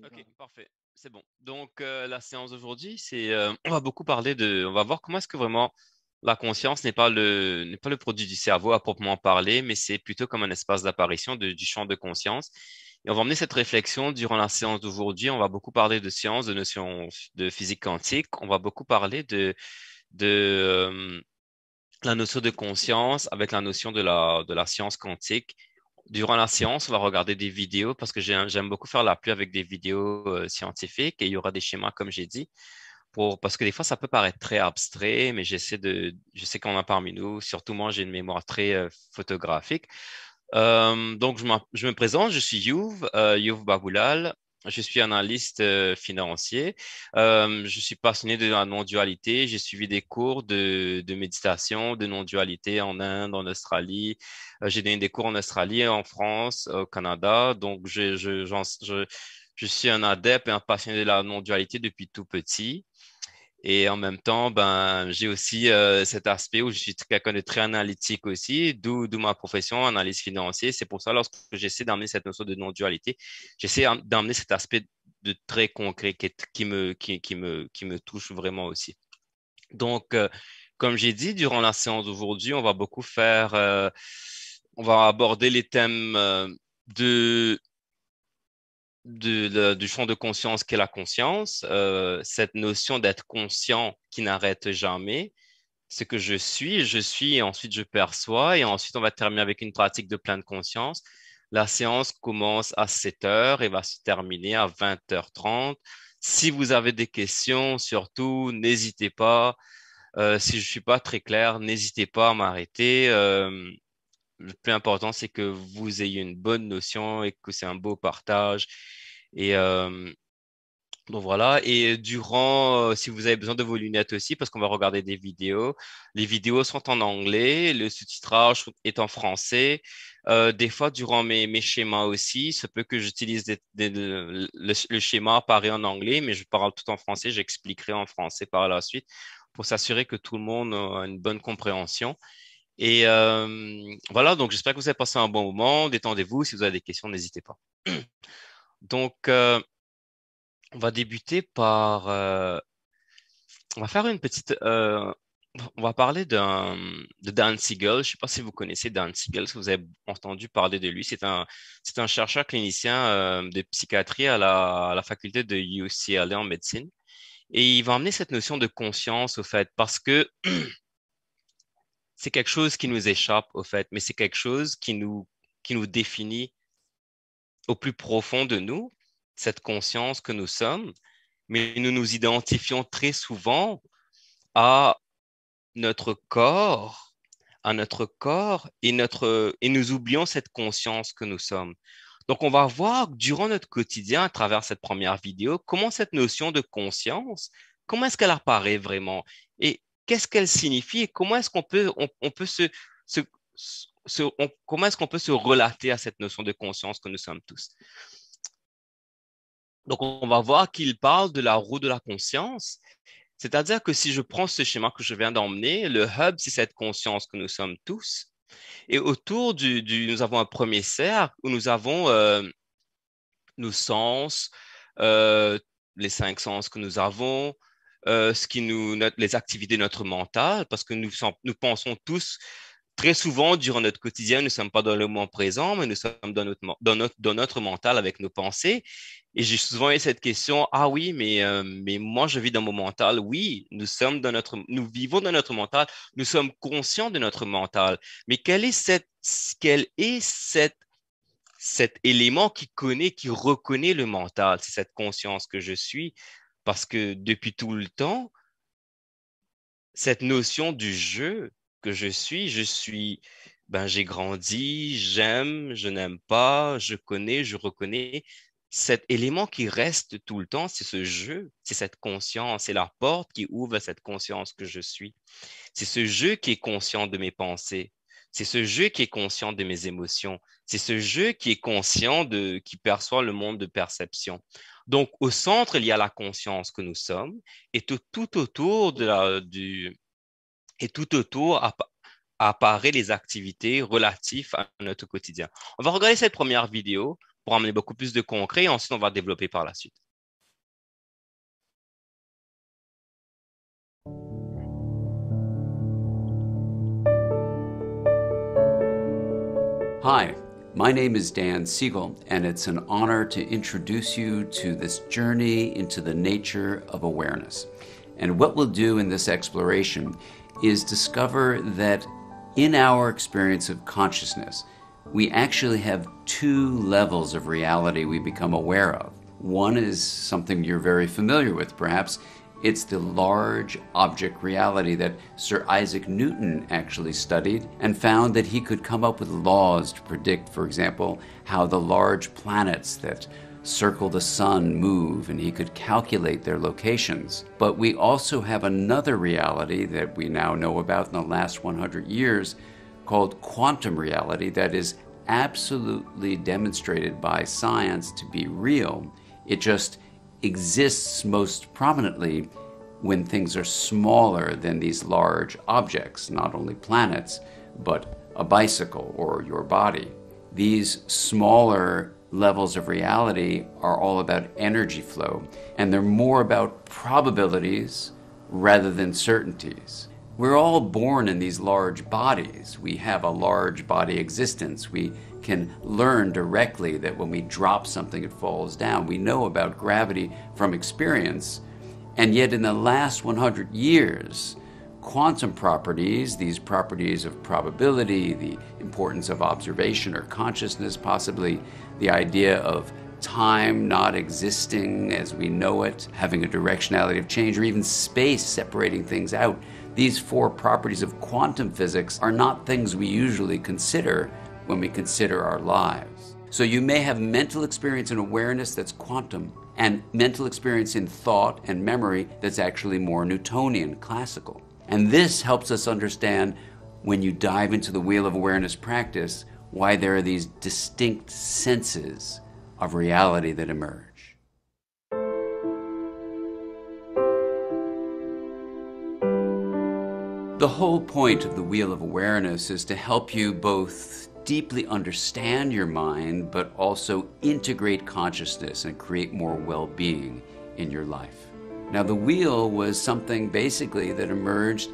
Ok, parfait. C'est bon. Donc, la séance d'aujourd'hui, on va beaucoup on va voir comment est-ce que vraiment la conscience n'est pas le produit du cerveau à proprement parler, mais c'est plutôt comme un espace d'apparition du champ de conscience. Et on va emmener cette réflexion durant la séance d'aujourd'hui. On va beaucoup parler de sciences, de notions de physique quantique. On va beaucoup parler de la notion de conscience avec la notion de la science quantique. Durant la séance, on va regarder des vidéos parce que j'aime beaucoup faire l'appui avec des vidéos scientifiques et il y aura des schémas, comme j'ai dit, parce que des fois, ça peut paraître très abstrait, mais je sais qu'on a parmi nous, surtout moi, j'ai une mémoire très photographique. Donc, je me présente, je suis Youv Baboulal. Je suis analyste financier. Je suis passionné de la non-dualité. J'ai suivi des cours de méditation, de non-dualité en Inde, en Australie. J'ai donné des cours en Australie, en France, au Canada. Donc, je suis un adepte et un passionné de la non-dualité depuis tout petit. Et en même temps, ben, j'ai aussi cet aspect où je suis quelqu'un de très analytique aussi, d'où ma profession, analyse financière. C'est pour ça, lorsque j'essaie d'amener cette notion de non-dualité, j'essaie d'amener cet aspect de très concret qui me touche vraiment aussi. Donc, comme j'ai dit, durant la séance d'aujourd'hui, on va aborder les thèmes de du champ de conscience qu'est la conscience, cette notion d'être conscient qui n'arrête jamais, ce que je suis, et ensuite je perçois, et ensuite on va terminer avec une pratique de pleine conscience. La séance commence à 7 heures et va se terminer à 20h30. Si vous avez des questions, surtout, n'hésitez pas. Si je suis pas très clair, n'hésitez pas à m'arrêter. Le plus important, c'est que vous ayez une bonne notion et que c'est un beau partage. Et donc voilà. Et si vous avez besoin de vos lunettes aussi, parce qu'on va regarder des vidéos, les vidéos sont en anglais, le sous-titrage est en français. Des fois, durant mes schémas aussi, ça peut que j'utilise le schéma apparaît en anglais, mais je parle tout en français. J'expliquerai en français par la suite pour s'assurer que tout le monde a une bonne compréhension. Et voilà, donc j'espère que vous avez passé un bon moment. Détendez-vous. Si vous avez des questions, n'hésitez pas. Donc, on va débuter on va faire on va parler de Dan Siegel. Je ne sais pas si vous connaissez Dan Siegel, si vous avez entendu parler de lui. C'est un chercheur clinicien de psychiatrie à la faculté de UCLA en médecine. Et il va emmener cette notion de conscience, au fait, parce que c'est quelque chose qui nous échappe, au fait, mais c'est quelque chose qui nous définit au plus profond de nous, cette conscience que nous sommes, mais nous nous identifions très souvent à notre corps, à notre corps et nous oublions cette conscience que nous sommes. Donc, on va voir durant notre quotidien, à travers cette première vidéo, comment cette notion de conscience, comment est-ce qu'elle apparaît vraiment et qu'est-ce qu'elle signifie et comment est-ce on peut se, comment est-ce qu'on peut se relater à cette notion de conscience que nous sommes tous. Donc, on va voir qu'il parle de la roue de la conscience. C'est-à-dire que si je prends ce schéma que je viens d'emmener, le hub, c'est cette conscience que nous sommes tous. Et autour nous avons un premier cercle où nous avons nos sens, euh, les cinq sens que nous avons, les activités de notre mental, parce que nous pensons tous très souvent, durant notre quotidien, nous ne sommes pas dans le moment présent, mais nous sommes dans notre mental avec nos pensées. Et j'ai souvent eu cette question, ah oui, mais moi, je vis dans mon mental. Oui, nous vivons dans notre mental, nous sommes conscients de notre mental. Mais quel est cet élément qui connaît, qui reconnaît le mental? C'est cette conscience que je suis. Parce que depuis tout le temps, cette notion du jeu que je suis, ben, j'ai grandi, j'aime, je n'aime pas, je connais, je reconnais. Cet élément qui reste tout le temps, c'est ce jeu, c'est cette conscience, c'est la porte qui ouvre à cette conscience que je suis. C'est ce jeu qui est conscient de mes pensées. C'est ce jeu qui est conscient de mes émotions. C'est ce jeu qui est qui perçoit le monde de perception. Donc, au centre, il y a la conscience que nous sommes et tout autour et tout autour apparaissent les activités relatives à notre quotidien. On va regarder cette première vidéo pour amener beaucoup plus de concret et ensuite on va développer par la suite. Hi, my name is Dan Siegel, and it's an honor to introduce you to this journey into the nature of awareness. And what we'll do in this exploration is discover that in our experience of consciousness, we actually have two levels of reality we become aware of. One is something you're very familiar with, perhaps. It's the large object reality that Sir Isaac Newton actually studied and found that he could come up with laws to predict, for example, how the large planets that circle the sun move, and he could calculate their locations. But we also have another reality that we now know about in the last 100 years called quantum reality that is absolutely demonstrated by science to be real. It just exists most prominently when things are smaller than these large objects, not only planets, but a bicycle or your body. These smaller levels of reality are all about energy flow, and they're more about probabilities rather than certainties. We're all born in these large bodies. We have a large body existence. We can learn directly that when we drop something, it falls down. We know about gravity from experience. And yet in the last 100 years, quantum properties, these properties of probability, the importance of observation or consciousness possibly, the idea of time not existing as we know it, having a directionality of change, or even space separating things out. These four properties of quantum physics are not things we usually consider when we consider our lives. So you may have mental experience and awareness that's quantum, and mental experience in thought and memory that's actually more Newtonian, classical. And this helps us understand, when you dive into the Wheel of Awareness practice, why there are these distinct senses of reality that emerge. The whole point of the Wheel of Awareness is to help you both deeply understand your mind, but also integrate consciousness and create more well-being in your life. Now, the wheel was something basically that emerged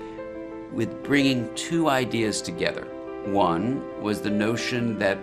with bringing two ideas together. One was the notion that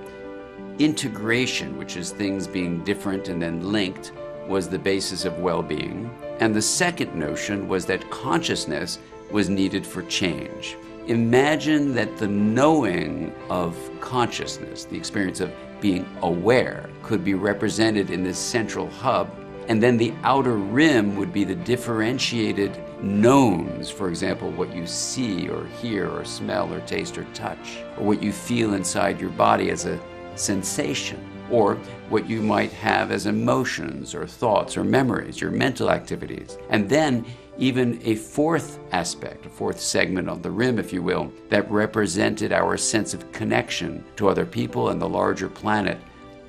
integration, which is things being different and then linked, was the basis of well-being. And the second notion was that consciousness was needed for change. Imagine that the knowing of consciousness, the experience of being aware, could be represented in this central hub, and then the outer rim would be the differentiated knowns, for example, what you see or hear or smell or taste or touch, or what you feel inside your body as a sensation, or what you might have as emotions or thoughts or memories, your mental activities. And then even a fourth aspect, a fourth segment on the rim, if you will, that represented our sense of connection to other people and the larger planet.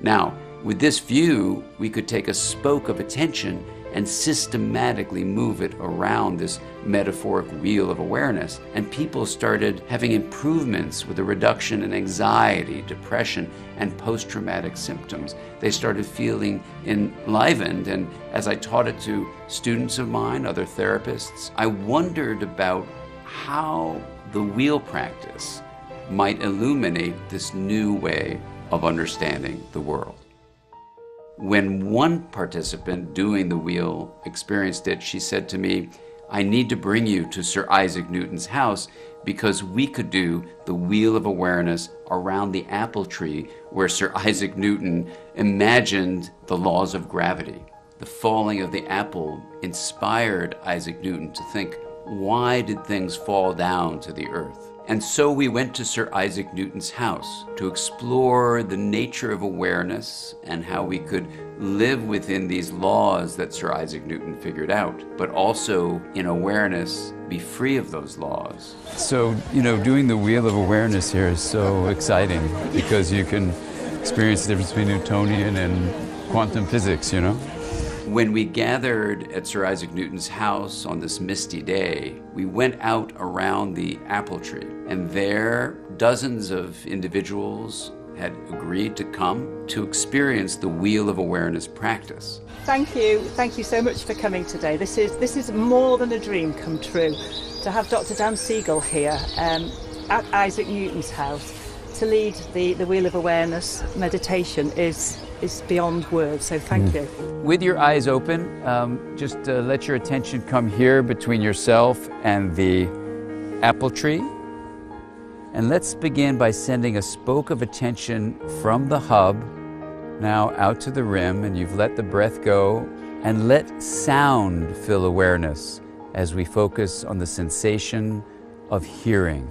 Now, with this view, we could take a spoke of attention and systematically move it around this metaphoric wheel of awareness. And people started having improvements with a reduction in anxiety, depression, and post-traumatic symptoms. They started feeling enlivened. And as I taught it to students of mine, other therapists, I wondered about how the wheel practice might illuminate this new way of understanding the world. When one participant doing the wheel experienced it, she said to me, "I need to bring you to Sir Isaac Newton's house because we could do the Wheel of Awareness around the apple tree where Sir Isaac Newton imagined the laws of gravity." The falling of the apple inspired Isaac Newton to think, why did things fall down to the earth? And so we went to Sir Isaac Newton's house to explore the nature of awareness and how we could live within these laws that Sir Isaac Newton figured out, but also in awareness be free of those laws. So, doing the Wheel of Awareness here is so exciting because you can experience the difference between Newtonian and quantum physics, When we gathered at Sir Isaac Newton's house on this misty day, we went out around the apple tree, and there dozens of individuals had agreed to come to experience the Wheel of Awareness practice. Thank you so much for coming today. This is more than a dream come true. To have Dr. Dan Siegel here at Isaac Newton's house to lead the Wheel of Awareness meditation is beyond words, so thank you. With your eyes open, just let your attention come here between yourself and the apple tree. And let's begin by sending a spoke of attention from the hub now out to the rim, and you've let the breath go, and let sound fill awareness as we focus on the sensation of hearing.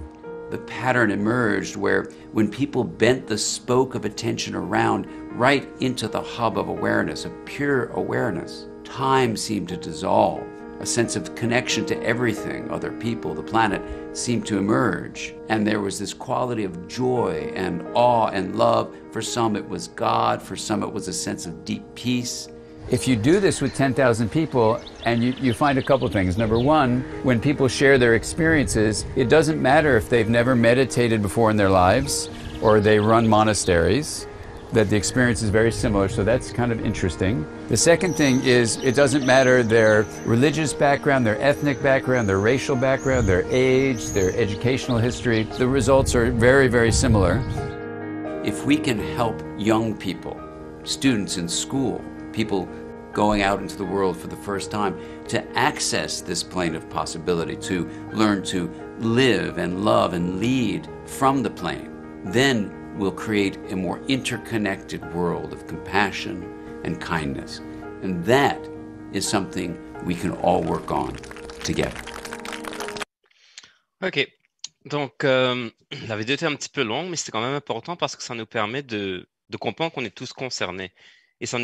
The pattern emerged where when people bent the spoke of attention around right into the hub of awareness, of pure awareness, time seemed to dissolve. A sense of connection to everything, other people, the planet, seemed to emerge. And there was this quality of joy and awe and love. For some it was God, for some it was a sense of deep peace. If you do this with 10,000 people and you find a couple things. Number one, when people share their experiences, it doesn't matter if they've never meditated before in their lives or they run monasteries, that the experience is very similar, so that's kind of interesting. The second thing is it doesn't matter their religious background, their ethnic background, their racial background, their age, their educational history. The results are very, very similar. If we can help young people, students in school, people going out into the world for the first time, to access this plane of possibility, to learn to live and love and lead from the plane, then we'll create a more interconnected world of compassion and kindness. And that is something we can all work on together. OK. Donc, la vidéo était un petit peu longue, mais c'était quand même important parce que ça nous permet de comprendre qu'on est tous concernés. Et ça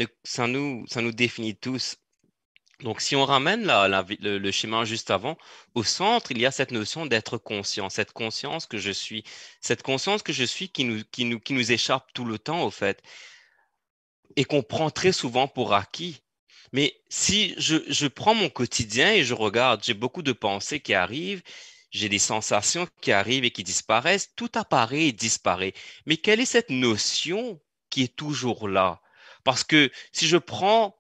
nous définit tous. Donc, si on ramène le schéma juste avant, au centre, il y a cette notion d'être conscient, cette conscience que je suis qui nous échappe tout le temps, au fait, et qu'on prend très souvent pour acquis. Mais si je prends mon quotidien et je regarde, j'ai beaucoup de pensées qui arrivent, j'ai des sensations qui arrivent et qui disparaissent, tout apparaît et disparaît. Mais quelle est cette notion qui est toujours là? Parce que si je prends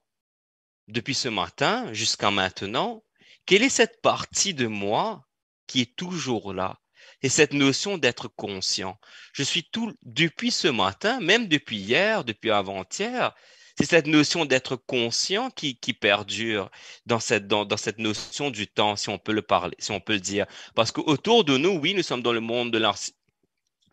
depuis ce matin jusqu'à maintenant, quelle est cette partie de moi qui est toujours là? Et cette notion d'être conscient. Je suis depuis ce matin, même depuis hier, depuis avant-hier, c'est cette notion d'être conscient qui perdure dans cette notion du temps, si on peut le parler, si on peut le dire. Parce qu'autour de nous, oui, nous sommes dans le monde de l'art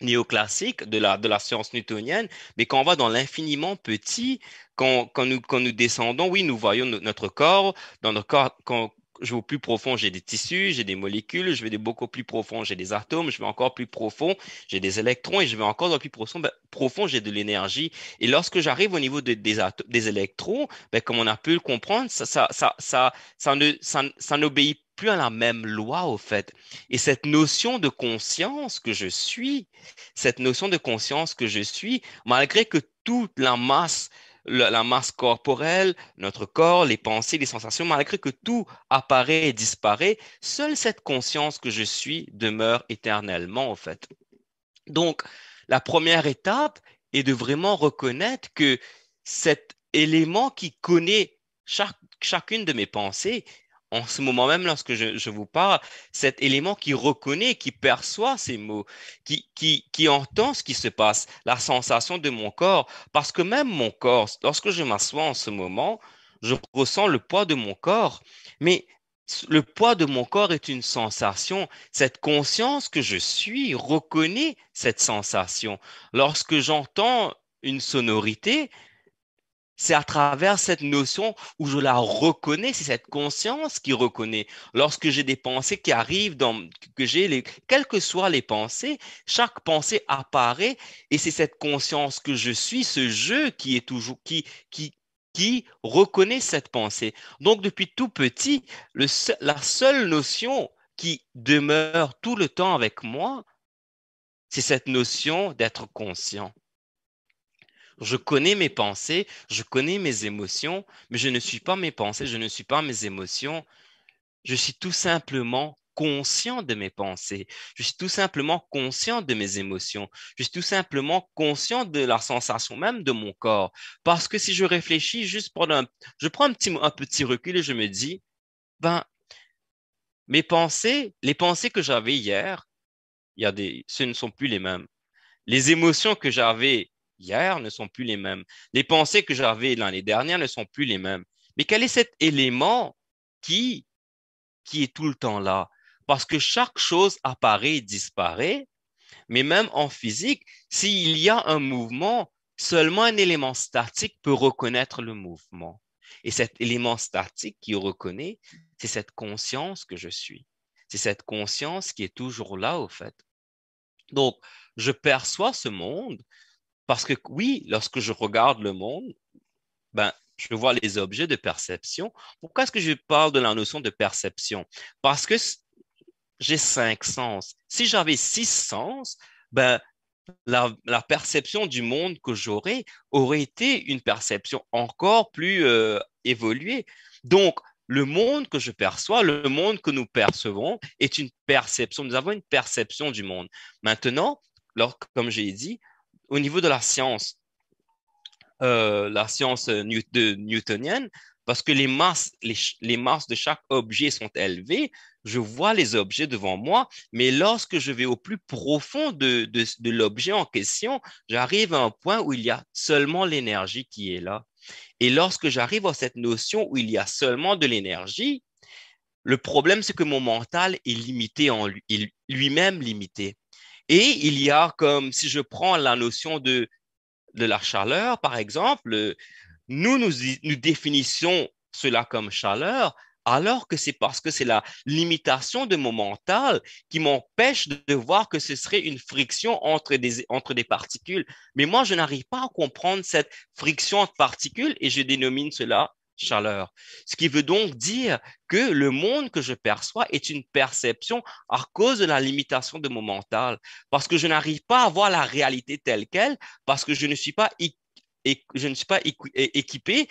néoclassique, de la science newtonienne, mais quand on va dans l'infiniment petit, quand nous descendons, oui, nous voyons notre corps. Dans notre corps, quand je vais au plus profond, j'ai des tissus, j'ai des molécules, je vais beaucoup plus profond, j'ai des atomes, je vais encore plus profond, j'ai des électrons, et je vais encore dans le plus profond, j'ai de l'énergie. Et lorsque j'arrive au niveau des électrons, comme on a pu le comprendre, ça n'obéit plus à la même loi, au fait. Et cette notion de conscience que je suis, malgré que toute la masse corporelle, notre corps, les pensées, les sensations, malgré que tout apparaît et disparaît, seule cette conscience que je suis demeure éternellement, en fait. Donc, la première étape est de vraiment reconnaître que cet élément qui connaît chacune de mes pensées, en ce moment même, lorsque je vous parle, cet élément qui reconnaît, qui perçoit ces mots, qui entend ce qui se passe, la sensation de mon corps. Parce que même mon corps, lorsque je m'assois en ce moment, je ressens le poids de mon corps. Mais le poids de mon corps est une sensation. Cette conscience que je suis reconnaît cette sensation. Lorsque j'entends une sonorité, c'est à travers cette notion où je la reconnais, c'est cette conscience qui reconnaît. Lorsque j'ai des pensées qui arrivent, quelles que soient les pensées, chaque pensée apparaît et c'est cette conscience que je suis, ce jeu qui est toujours, qui reconnaît cette pensée. Donc, depuis tout petit, la seule notion qui demeure tout le temps avec moi, c'est cette notion d'être conscient. Je connais mes pensées, je connais mes émotions, mais je ne suis pas mes pensées, je ne suis pas mes émotions. Je suis tout simplement conscient de mes pensées. Je suis tout simplement conscient de mes émotions. Je suis tout simplement conscient de la sensation même de mon corps. Parce que si je réfléchis juste je prends un petit recul et je me dis, ben, les pensées que j'avais hier, ce ne sont plus les mêmes. Les émotions que j'avais hier ne sont plus les mêmes. Les pensées que j'avais l'année dernière ne sont plus les mêmes. Mais quel est cet élément qui est tout le temps là? Parce que chaque chose apparaît et disparaît, mais même en physique, s'il y a un mouvement, seulement un élément statique peut reconnaître le mouvement. Et cet élément statique qui reconnaît, c'est cette conscience que je suis. C'est cette conscience qui est toujours là, au fait. Donc, je perçois ce monde parce que oui, lorsque je regarde le monde, ben, je vois les objets de perception. Pourquoi est-ce que je parle de la notion de perception? Parce que j'ai 5 sens. Si j'avais 6 sens, ben, la perception du monde que j'aurais aurait été une perception encore plus évoluée. Donc, le monde que je perçois, le monde que nous percevons est une perception. Nous avons une perception du monde. Maintenant, comme j'ai dit, au niveau de la science newtonienne, parce que les masses de chaque objet sont élevées, je vois les objets devant moi, mais lorsque je vais au plus profond de l'objet en question, j'arrive à un point où il y a seulement l'énergie qui est là. Et lorsque j'arrive à cette notion où il y a seulement de l'énergie, le problème, c'est que mon mental est limité lui-même limité. Et il y a comme, si je prends la notion de la chaleur, par exemple, nous définissons cela comme chaleur, alors que c'est parce que c'est la limitation de mon mental qui m'empêche de voir que ce serait une friction entre des particules. Mais moi, je n'arrive pas à comprendre cette friction entre particules et je dénomine cela chaleur. Ce qui veut donc dire que le monde que je perçois est une perception à cause de la limitation de mon mental, parce que je n'arrive pas à voir la réalité telle qu'elle, parce que je ne suis pas équipé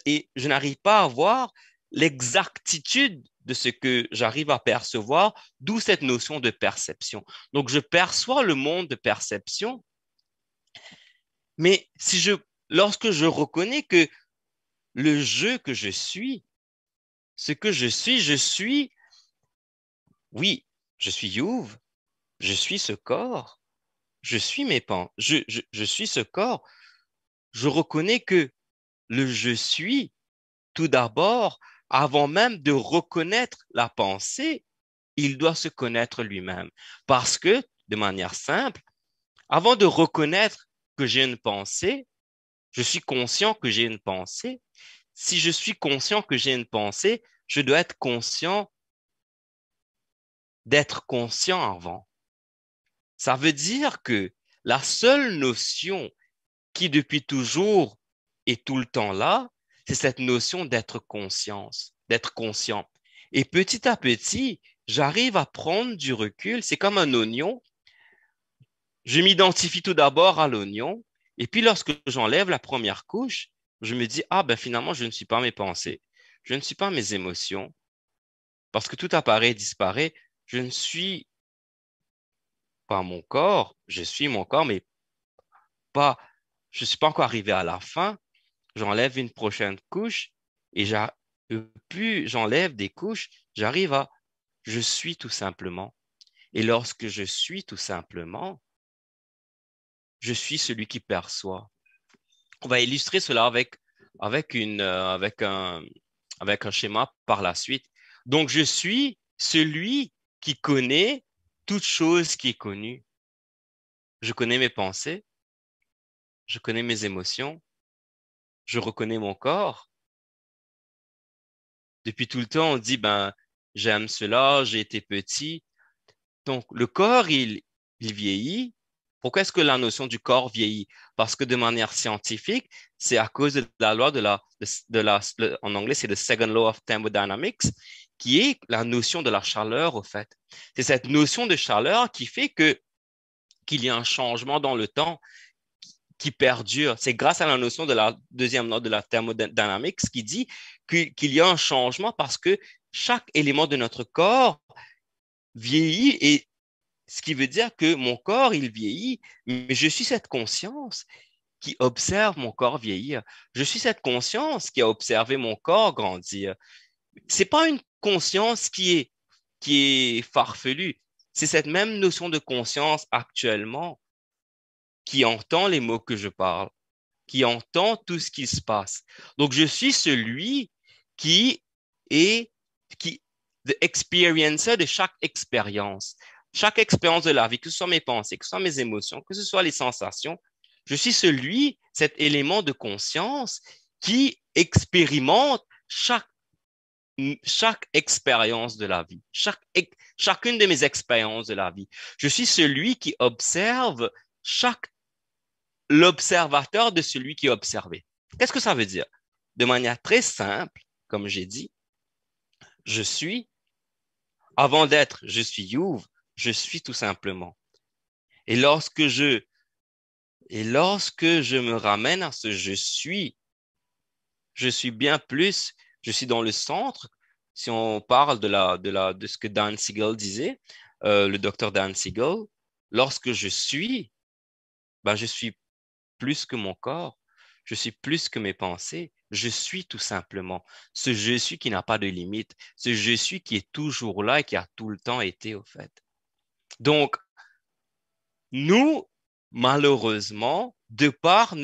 et je n'arrive pas à voir l'exactitude de ce que j'arrive à percevoir, d'où cette notion de perception. Donc, je perçois le monde de perception, mais lorsque je reconnais que le je que je suis, ce que je suis, oui, je suis Youve, je suis ce corps, je suis je suis ce corps. Je reconnais que le je suis, tout d'abord, avant même de reconnaître la pensée, il doit se connaître lui-même. Parce que, de manière simple, avant de reconnaître que j'ai une pensée, je suis conscient que j'ai une pensée. Si je suis conscient que j'ai une pensée, je dois être conscient d'être conscient avant. Ça veut dire que la seule notion qui depuis toujours est tout le temps là, c'est cette notion d'être d'être conscient. Et petit à petit, j'arrive à prendre du recul. C'est comme un oignon. Je m'identifie tout d'abord à l'oignon. Et puis, lorsque j'enlève la première couche, je me dis, ah ben finalement, je ne suis pas mes pensées. Je ne suis pas mes émotions. Parce que tout apparaît et disparaît. Je ne suis pas mon corps. Je suis mon corps, mais je ne suis pas encore arrivé à la fin. J'enlève une prochaine couche et plus j'enlève des couches, j'arrive à je suis tout simplement. Et lorsque je suis tout simplement, je suis celui qui perçoit. On va illustrer cela avec un schéma par la suite. Donc, je suis celui qui connaît toute chose qui est connue. Je connais mes pensées, je connais mes émotions, je reconnais mon corps. Depuis tout le temps, on dit, ben, j'aime cela, j'ai été petit. Donc, le corps, il vieillit. Pourquoi est-ce que la notion du corps vieillit? Parce que de manière scientifique, c'est à cause de la loi en anglais, c'est le second law of thermodynamics, qui est la notion de la chaleur, au fait. C'est cette notion de chaleur qui fait qu'il y a un changement dans le temps qui perdure. C'est grâce à la notion de la deuxième loi de la thermodynamics qui dit qu'il y a un changement parce que chaque élément de notre corps vieillit, et ce qui veut dire que mon corps, il vieillit, mais je suis cette conscience qui observe mon corps vieillir. Je suis cette conscience qui a observé mon corps grandir. C'est pas une conscience qui est farfelue. C'est cette même notion de conscience actuellement qui entend les mots que je parle, qui entend tout ce qui se passe. Donc, je suis celui qui est the experiencer de chaque expérience de la vie, que ce soit mes pensées, que ce soit mes émotions, que ce soit les sensations. Je suis celui, cet élément de conscience qui expérimente chaque expérience de la vie, chacune de mes expériences de la vie. Je suis celui qui observe l'observateur de celui qui est observé. Qu'est-ce que ça veut dire? De manière très simple, comme j'ai dit, avant d'être je suis Youve, je suis tout simplement. Et lorsque je me ramène à ce je suis bien plus, je suis dans le centre. Si on parle de ce que Dan Siegel disait, le docteur Dan Siegel, lorsque je suis plus que mon corps, je suis plus que mes pensées, je suis tout simplement. Ce je suis qui n'a pas de limite, ce je suis qui est toujours là et qui a tout le temps été au fait. Donc, nous, malheureusement, de par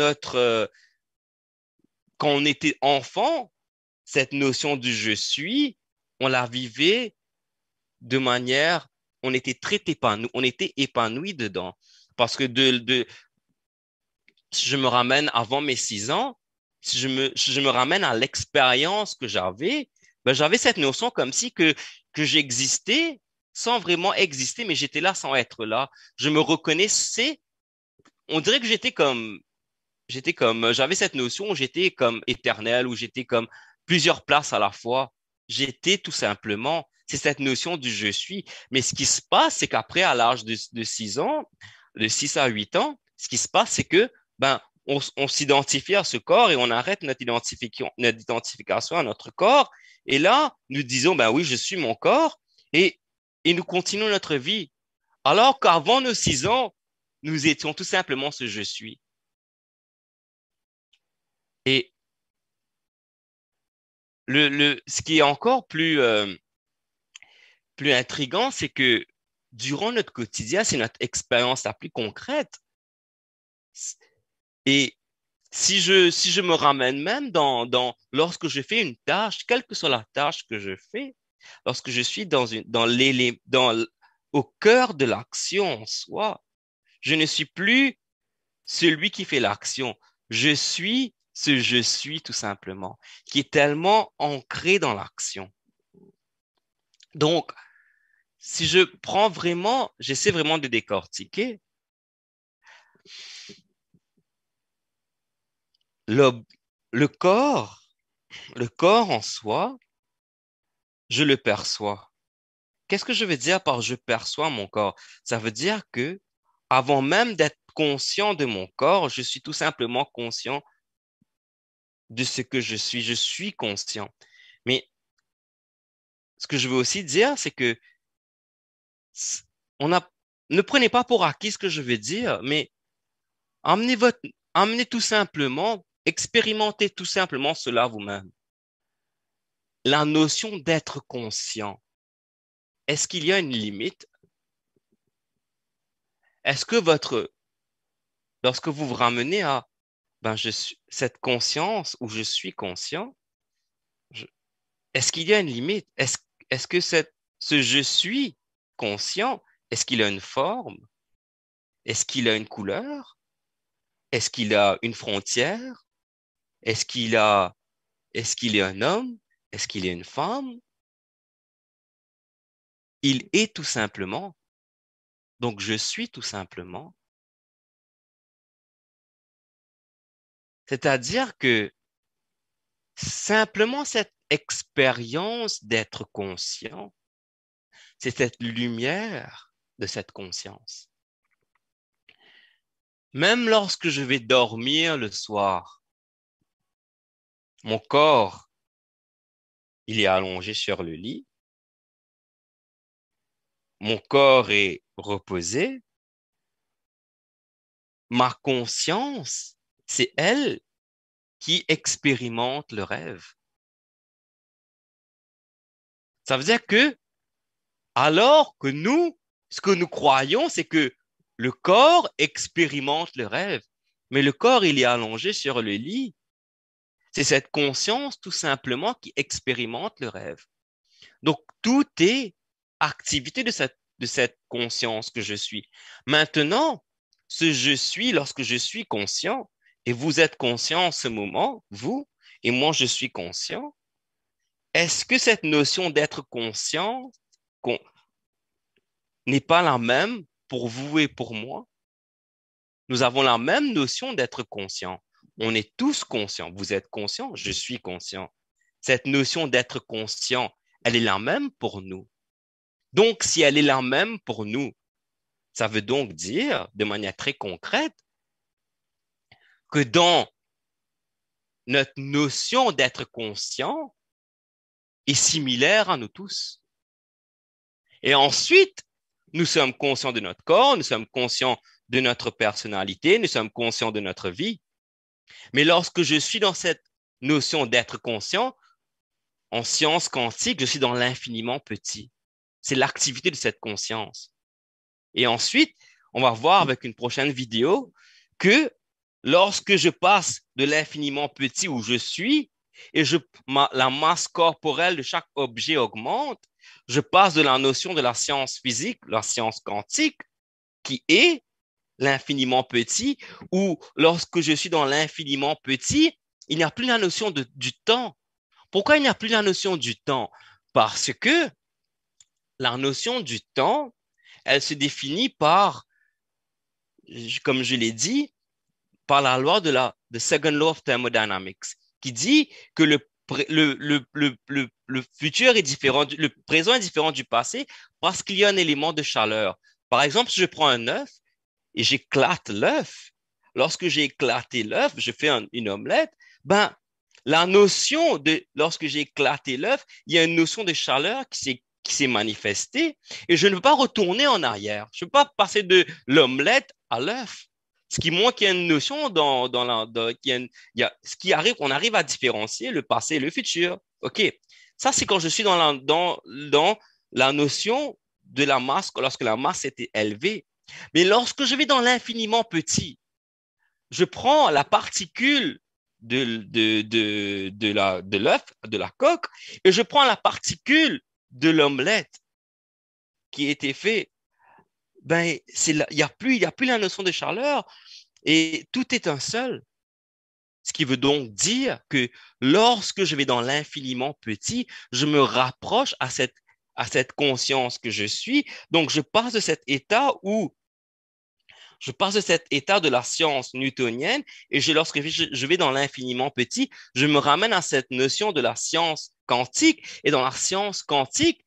quand on était enfant, cette notion du je suis, on la vivait de manière, on était très épanoui, on était épanoui dedans. Parce que si je me ramène avant mes 6 ans, si je me ramène à l'expérience que j'avais, ben j'avais cette notion comme si que j'existais sans vraiment exister, mais j'étais là sans être là. Je me reconnaissais, on dirait que j'avais cette notion où j'étais comme éternel, où j'étais comme plusieurs places à la fois. J'étais tout simplement, c'est cette notion du je suis. Mais ce qui se passe, c'est qu'après, à l'âge de 6 ans, de 6 à 8 ans, ce qui se passe, c'est que, on s'identifie à ce corps et on arrête notre identification à notre corps. Et là, nous disons, oui, je suis mon corps, et nous continuons notre vie. Alors qu'avant nos 6 ans, nous étions tout simplement ce je suis. Et ce qui est encore plus intriguant, c'est que durant notre quotidien, c'est notre expérience la plus concrète. Et si je me ramène même lorsque je fais une tâche, quelle que soit la tâche que je fais, lorsque je suis au cœur de l'action en soi, je ne suis plus celui qui fait l'action. Je suis ce je suis tout simplement, qui est tellement ancré dans l'action. Donc, si j'essaie vraiment de décortiquer, le corps en soi, je le perçois. Qu'est-ce que je veux dire par je perçois mon corps? Ça veut dire que avant même d'être conscient de mon corps, je suis tout simplement conscient de ce que je suis conscient. Mais ce que je veux aussi dire, c'est que ne prenez pas pour acquis ce que je veux dire, mais amenez tout simplement, expérimentez tout simplement cela vous-même. La notion d'être conscient, est-ce qu'il y a une limite? Est-ce que lorsque vous vous ramenez à cette conscience où je suis conscient, est-ce qu'il y a une limite? Est-ce que ce je suis conscient, est-ce qu'il a une forme? Est-ce qu'il a une couleur? Est-ce qu'il a une frontière? Est-ce qu'il est un homme? Est-ce qu'il est une femme? Il est tout simplement. Donc, je suis tout simplement. C'est-à-dire que simplement cette expérience d'être conscient, c'est cette lumière de cette conscience. Même lorsque je vais dormir le soir, mon corps il est allongé sur le lit. Mon corps est reposé. Ma conscience, c'est elle qui expérimente le rêve. Ça veut dire que, alors que nous, ce que nous croyons, c'est que le corps expérimente le rêve. Mais le corps, il est allongé sur le lit. C'est cette conscience, tout simplement, qui expérimente le rêve. Donc, tout est activité de cette conscience que je suis. Maintenant, ce je suis, lorsque je suis conscient, et vous êtes conscient en ce moment, vous, et moi, je suis conscient, est-ce que cette notion d'être conscient n'est pas la même pour vous et pour moi? Nous avons la même notion d'être conscient. On est tous conscients. Vous êtes conscient, je suis conscient. Cette notion d'être conscient, elle est la même pour nous. Donc, si elle est la même pour nous, ça veut donc dire, de manière très concrète, que dans notre notion d'être conscient est similaire à nous tous. Et ensuite, nous sommes conscients de notre corps, nous sommes conscients de notre personnalité, nous sommes conscients de notre vie. Mais lorsque je suis dans cette notion d'être conscient, en sciences quantiques, je suis dans l'infiniment petit. C'est l'activité de cette conscience. Et ensuite, on va voir avec une prochaine vidéo que lorsque je passe de l'infiniment petit où je suis et la masse corporelle de chaque objet augmente, je passe de la notion de la science physique, la science quantique, qui est l'infiniment petit, où lorsque je suis dans l'infiniment petit, il n'y a plus la notion du temps. Pourquoi il n'y a plus la notion du temps? Parce que la notion du temps, elle se définit par, comme je l'ai dit, par la loi de la second law of thermodynamics, qui dit que le futur est différent, le présent est différent du passé parce qu'il y a un élément de chaleur. Par exemple, si je prends un œuf et j'éclate l'œuf, lorsque j'ai éclaté l'œuf, je fais une omelette, ben, la notion de, lorsque j'ai éclaté l'œuf, il y a une notion de chaleur qui s'est manifestée et je ne peux pas retourner en arrière. Je ne peux pas passer de l'omelette à l'œuf. Ce qui montre qu'il y a une notion ce qui arrive, on arrive à différencier le passé et le futur. OK. Ça, c'est quand je suis dans la notion de la masse, lorsque la masse était élevée. Mais lorsque je vais dans l'infiniment petit, je prends la particule de l'œuf, de la coque, et je prends la particule de l'omelette qui a été faite. Ben, il n'y a plus la notion de chaleur et tout est un seul. Ce qui veut donc dire que lorsque je vais dans l'infiniment petit, je me rapproche à cette conscience que je suis. Donc, je passe de cet état de la science newtonienne et lorsque je vais dans l'infiniment petit, je me ramène à cette notion de la science quantique. Et dans la science quantique,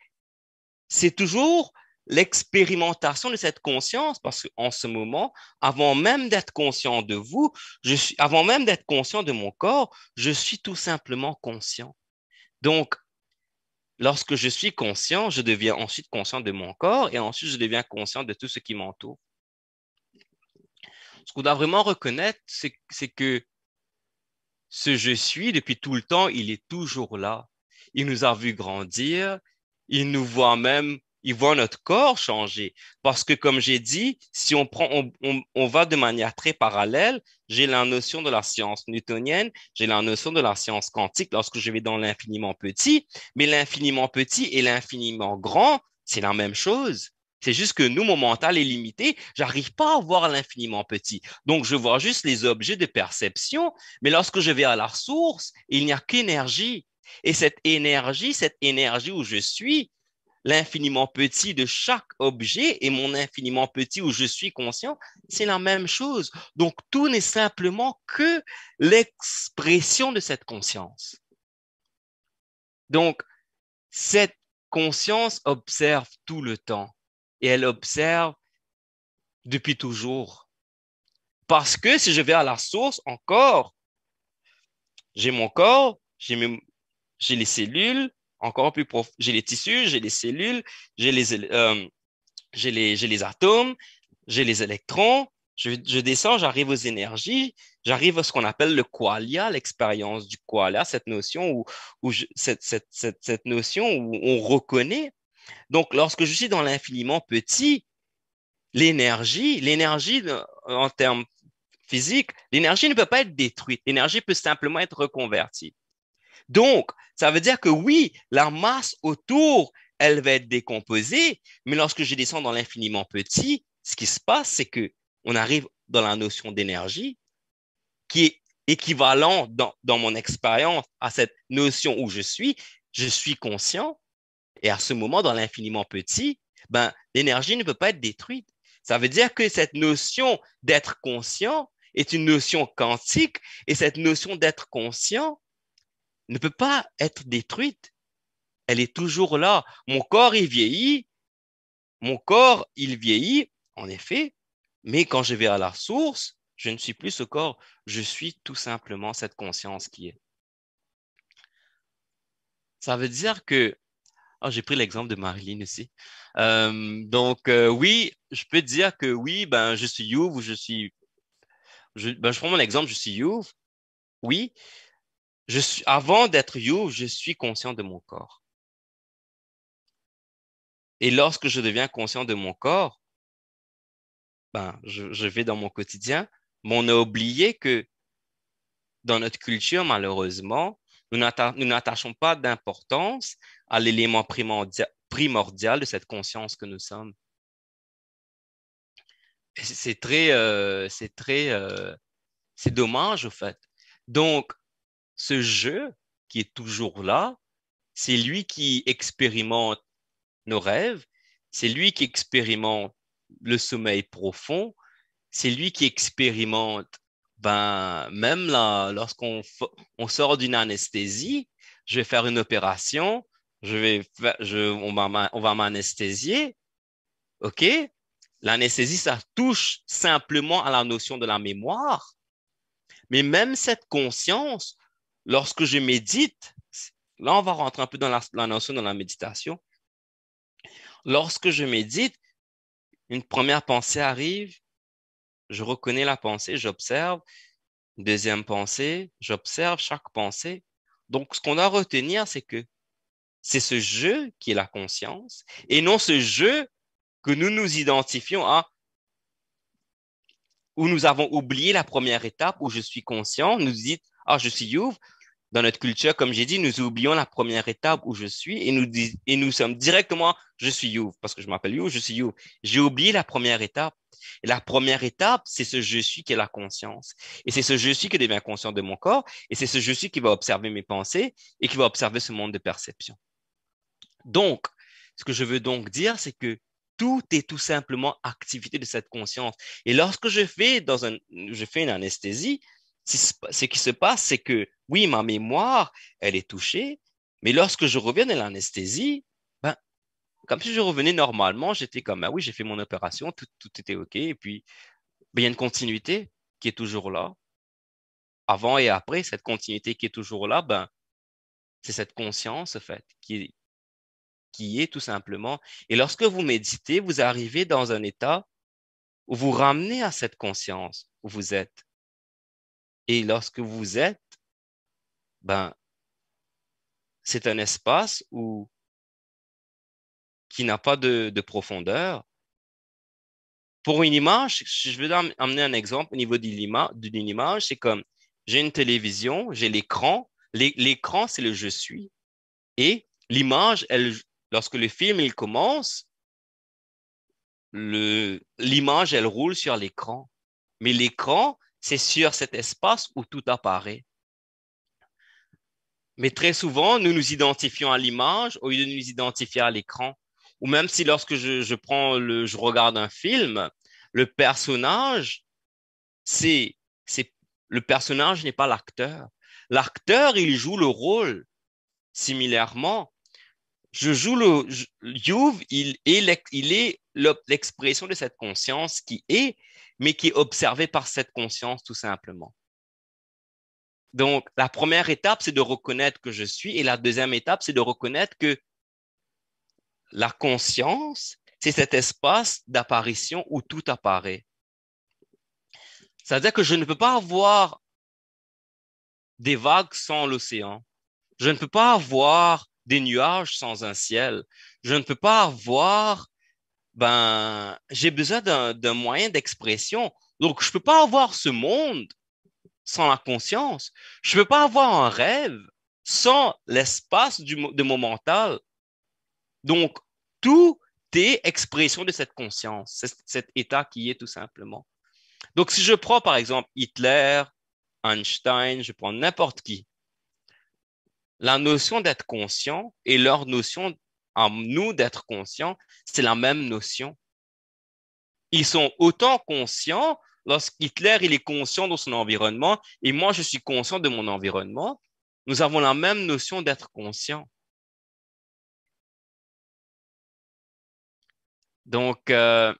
c'est toujours l'expérimentation de cette conscience, parce qu'en ce moment, avant même d'être conscient de vous, avant même d'être conscient de mon corps, je suis tout simplement conscient. Donc, lorsque je suis conscient, je deviens ensuite conscient de mon corps et ensuite je deviens conscient de tout ce qui m'entoure. Ce qu'on doit vraiment reconnaître, c'est que ce je suis, depuis tout le temps, il est toujours là. Il nous a vu grandir, il voit notre corps changer. Parce que, comme j'ai dit, si on va de manière très parallèle, j'ai la notion de la science newtonienne, j'ai la notion de la science quantique lorsque je vais dans l'infiniment petit, mais l'infiniment petit et l'infiniment grand, c'est la même chose. C'est juste que nous, mon mental est limité, j'arrive pas à voir l'infiniment petit. Donc, je vois juste les objets de perception, mais lorsque je vais à la source, il n'y a qu'énergie. Et cette énergie où je suis, l'infiniment petit de chaque objet et mon infiniment petit où je suis conscient, c'est la même chose. Donc, tout n'est simplement que l'expression de cette conscience. Donc, cette conscience observe tout le temps et elle observe depuis toujours. Parce que si je vais à la source encore, j'ai mon corps, j'ai les cellules, encore plus profond. J'ai les tissus, j'ai les cellules, j'ai j'ai les atomes, j'ai les électrons. Je descends, j'arrive aux énergies, j'arrive à ce qu'on appelle le qualia, l'expérience du qualia, cette notion cette notion où on reconnaît. Donc, lorsque je suis dans l'infiniment petit, l'énergie en termes physiques, l'énergie ne peut pas être détruite. L'énergie peut simplement être reconvertie. Donc, ça veut dire que oui, la masse autour, elle va être décomposée, mais lorsque je descends dans l'infiniment petit, ce qui se passe, c'est que on arrive dans la notion d'énergie qui est équivalent dans mon expérience à cette notion où je suis conscient, et à ce moment, dans l'infiniment petit, ben, l'énergie ne peut pas être détruite. Ça veut dire que cette notion d'être conscient est une notion quantique, et cette notion d'être conscient ne peut pas être détruite. Elle est toujours là. Mon corps, il vieillit. Mon corps, il vieillit, en effet, mais quand je vais à la source, je ne suis plus ce corps. Je suis tout simplement cette conscience qui est. Ça veut dire que... Oh, j'ai pris l'exemple de Marilyn aussi. Oui, je peux dire que oui, ben, je suis Youv ou je suis... je prends mon exemple, je suis Youv. Oui, avant d'être You, je suis conscient de mon corps. Et lorsque je deviens conscient de mon corps, ben, je vais dans mon quotidien, mais on a oublié que dans notre culture, malheureusement, nous n'attachons pas d'importance à l'élément primordial de cette conscience que nous sommes. C'est dommage, au fait. Donc, ce jeu qui est toujours là, c'est lui qui expérimente nos rêves, c'est lui qui expérimente le sommeil profond, c'est lui qui expérimente, ben, même là, on sort d'une anesthésie, je vais faire une opération, on va m'anesthésier, OK? L'anesthésie, ça touche simplement à la notion de la mémoire, mais même cette conscience, lorsque je médite, là, on va rentrer un peu dans la notion de la méditation. Lorsque je médite, une première pensée arrive, je reconnais la pensée, j'observe. Deuxième pensée, j'observe chaque pensée. Donc, ce qu'on doit retenir, c'est que c'est ce jeu qui est la conscience et non ce jeu que nous nous identifions à où nous avons oublié la première étape où je suis conscient. Nous dites, ah, je suis Youv. Dans notre culture, comme j'ai dit, nous oublions la première étape où je suis et nous sommes directement, je suis Youv, parce que je m'appelle Youv, je suis Youv. J'ai oublié la première étape. Et la première étape, c'est ce je suis qui est la conscience. Et c'est ce je suis qui devient conscient de mon corps. Et c'est ce je suis qui va observer mes pensées et qui va observer ce monde de perception. Donc, ce que je veux donc dire, c'est que tout est tout simplement activité de cette conscience. Et lorsque je fais une anesthésie, ce qui se passe, c'est que oui, ma mémoire, elle est touchée, mais lorsque je reviens de l'anesthésie, ben, comme si je revenais normalement, j'étais comme, ah oui, j'ai fait mon opération, tout était OK, et puis ben, il y a une continuité qui est toujours là. Avant et après, cette continuité qui est toujours là, ben, c'est cette conscience, en fait, qui est tout simplement. Et lorsque vous méditez, vous arrivez dans un état où vous ramenez à cette conscience où vous êtes. Et lorsque vous êtes, ben, c'est un espace qui n'a pas de profondeur. Pour une image, je vais amener un exemple au niveau d'une image, c'est comme j'ai une télévision, j'ai l'écran. L'écran, c'est le je suis. Et l'image, lorsque le film il commence, l'image, elle roule sur l'écran. Mais l'écran, c'est sur cet espace où tout apparaît. Mais très souvent, nous nous identifions à l'image au lieu de nous identifier à l'écran. Ou même si lorsque je regarde un film, le personnage, le personnage n'est pas l'acteur. L'acteur, il joue le rôle. Similairement, Youv, il est l'expression de cette conscience mais qui est observée par cette conscience tout simplement. Donc, la première étape, c'est de reconnaître que je suis, et la deuxième étape, c'est de reconnaître que la conscience, c'est cet espace d'apparition où tout apparaît. C'est-à-dire que je ne peux pas avoir des vagues sans l'océan. Je ne peux pas avoir des nuages sans un ciel. Je ne peux pas avoir, j'ai besoin d'un moyen d'expression. Donc, je ne peux pas avoir ce monde sans la conscience. Je ne peux pas avoir un rêve sans l'espace de mon mental. Donc, tout est expression de cette conscience, cet état qui est tout simplement. Donc, si je prends par exemple Hitler, Einstein, je prends n'importe qui, la notion d'être conscient et leur notion en nous d'être conscient, c'est la même notion. Ils sont autant conscients lorsqu'Hitler, il est conscient de son environnement et moi, je suis conscient de mon environnement. Nous avons la même notion d'être conscient. Donc, est-ce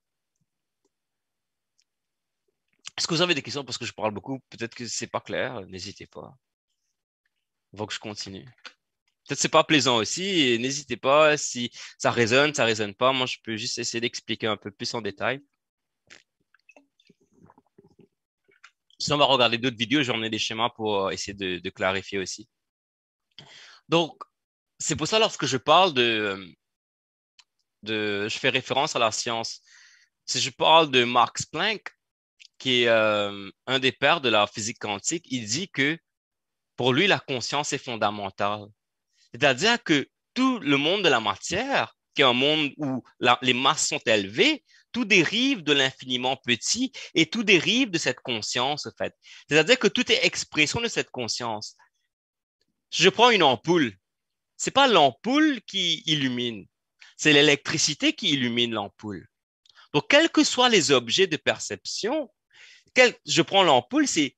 que vous avez des questions? Parce que je parle beaucoup. Peut-être que c'est pas clair. N'hésitez pas. Il faut que je continue. Peut-être que c'est pas plaisant aussi. Et n'hésitez pas. Si ça résonne pas. Moi, je peux juste essayer d'expliquer un peu plus en détail. Si on va regarder d'autres vidéos, j'en ai des schémas pour essayer de clarifier aussi. Donc, c'est pour ça, lorsque je parle je fais référence à la science. Si je parle de Max Planck, qui est un des pères de la physique quantique, il dit que pour lui, la conscience est fondamentale. C'est-à-dire que tout le monde de la matière, qui est un monde où les masses sont élevées, tout dérive de l'infiniment petit et tout dérive de cette conscience, en fait. C'est-à-dire que tout est expression de cette conscience. Si je prends une ampoule, c'est pas l'ampoule qui illumine, c'est l'électricité qui illumine l'ampoule. Donc, quels que soient les objets de perception, je prends l'ampoule, c'est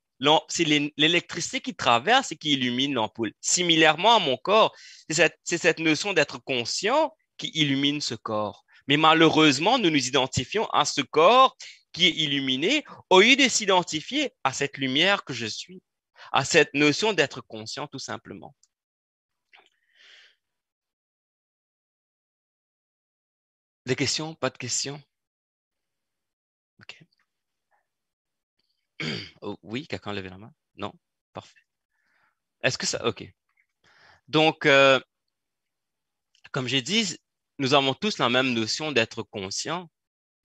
l'électricité qui traverse et qui illumine l'ampoule. Similairement à mon corps, c'est cette notion d'être conscient qui illumine ce corps. Mais malheureusement, nous nous identifions à ce corps qui est illuminé au lieu de s'identifier à cette lumière que je suis, à cette notion d'être conscient tout simplement. Des questions? Pas de questions? OK. Oh, oui, quelqu'un a levé la main? Non? Parfait. Est-ce que ça... OK. Donc, comme j'ai dit, nous avons tous la même notion d'être conscient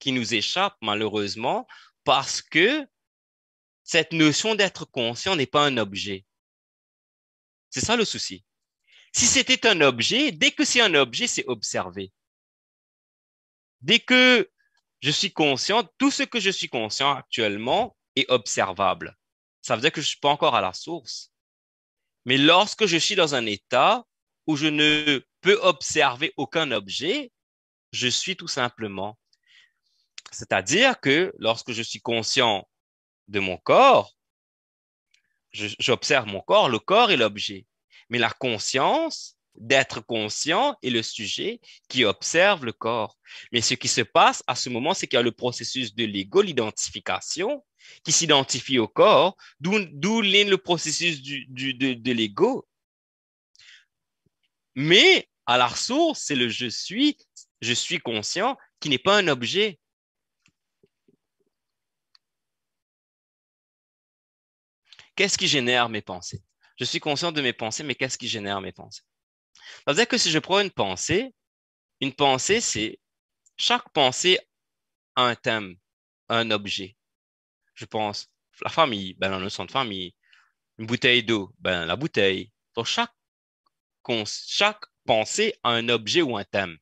qui nous échappe malheureusement parce que cette notion d'être conscient n'est pas un objet. C'est ça le souci. Si c'était un objet, dès que c'est un objet, c'est observé. Dès que je suis conscient, tout ce que je suis conscient actuellement est observable. Ça veut dire que je ne suis pas encore à la source. Mais lorsque je suis dans un état où je ne peux observer aucun objet, je suis tout simplement. C'est-à-dire que lorsque je suis conscient de mon corps, j'observe mon corps, le corps est l'objet. Mais la conscience d'être conscient est le sujet qui observe le corps. Mais ce qui se passe à ce moment, c'est qu'il y a le processus de l'ego, l'identification, qui s'identifie au corps, d'où vient le processus de l'ego. Mais à la source, c'est le je suis conscient, qui n'est pas un objet. Qu'est-ce qui génère mes pensées? Je suis conscient de mes pensées, mais qu'est-ce qui génère mes pensées? Ça veut dire que si je prends une pensée, c'est chaque pensée a un thème, un objet. Je pense la famille, la notion de famille, une bouteille d'eau, la bouteille. Donc, chaque pensée a un objet ou un thème.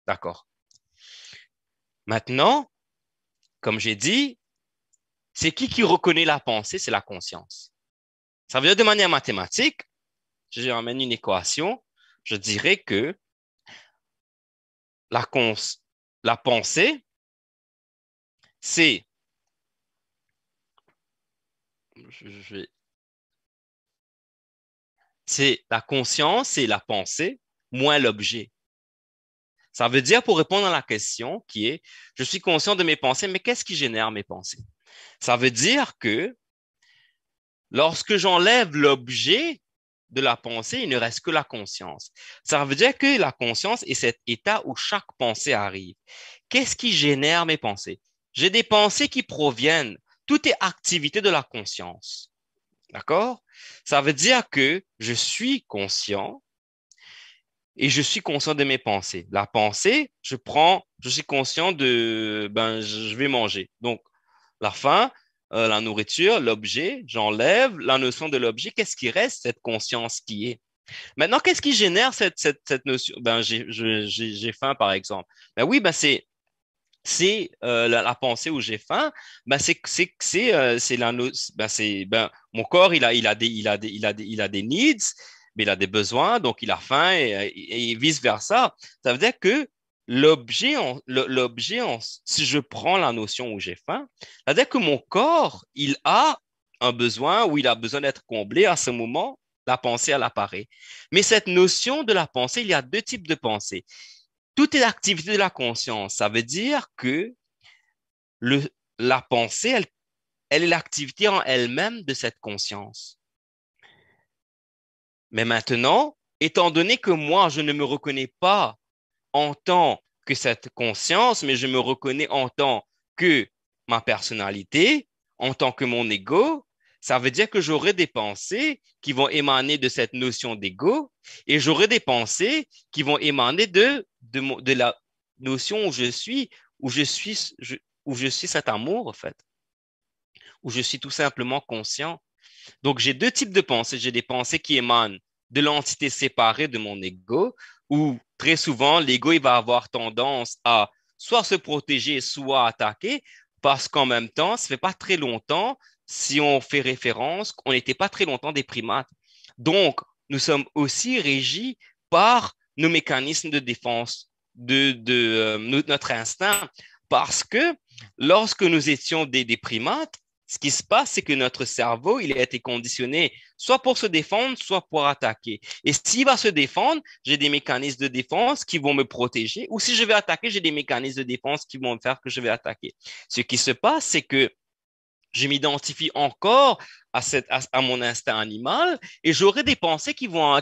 D'accord. Maintenant, comme j'ai dit, c'est qui reconnaît la pensée? C'est la conscience. Ça veut dire de manière mathématique, je ramène une équation, je dirais que la pensée, c'est la conscience, c'est la pensée moins l'objet. Ça veut dire, pour répondre à la question qui est, je suis conscient de mes pensées, mais qu'est-ce qui génère mes pensées? Ça veut dire que Lorsque j'enlève l'objet de la pensée, il ne reste que la conscience. Ça veut dire que la conscience est cet état où chaque pensée arrive. Qu'est-ce qui génère mes pensées? J'ai des pensées qui proviennent, tout est activité de la conscience. D'accord? Ça veut dire que je suis conscient et je suis conscient de mes pensées. La pensée, je suis conscient je vais manger. Donc, la faim, la nourriture, l'objet, j'enlève la notion de l'objet. Qu'est-ce qui reste? Cette conscience qui est. Maintenant, qu'est-ce qui génère cette notion? J'ai faim, par exemple. Ben oui, la pensée où j'ai faim, mon corps il a des needs, mais il a des besoins, donc il a faim et vice versa. Ça veut dire que si je prends la notion où j'ai faim, ça veut dire que mon corps il a un besoin ou il a besoin d'être comblé à ce moment. La pensée, elle apparaît. Mais cette notion de la pensée, il y a deux types de pensée. Tout est l'activité de la conscience. Ça veut dire que le, la pensée, elle est l'activité en elle-même de cette conscience. Mais maintenant, étant donné que moi, je ne me reconnais pas en tant que cette conscience, mais je me reconnais en tant que ma personnalité, en tant que mon ego, ça veut dire que j'aurai des pensées qui vont émaner de cette notion d'ego et j'aurai des pensées qui vont émaner de la notion où je suis cet amour, en fait, où je suis tout simplement conscient. Donc, j'ai deux types de pensées. J'ai des pensées qui émanent de l'entité séparée de mon ego, où très souvent, l'ego, il va avoir tendance à soit se protéger, soit attaquer, parce qu'en même temps, ça fait pas très longtemps, si on fait référence, qu'on n'était pas très longtemps des primates. Donc, nous sommes aussi régis par nos mécanismes de défense, notre instinct, parce que lorsque nous étions des primates, ce qui se passe, c'est que notre cerveau, il a été conditionné soit pour se défendre, soit pour attaquer. Et s'il va se défendre, j'ai des mécanismes de défense qui vont me protéger. Ou si je vais attaquer, j'ai des mécanismes de défense qui vont me faire que je vais attaquer. Ce qui se passe, c'est que je m'identifie encore à mon instinct animal et j'aurai des pensées qui vont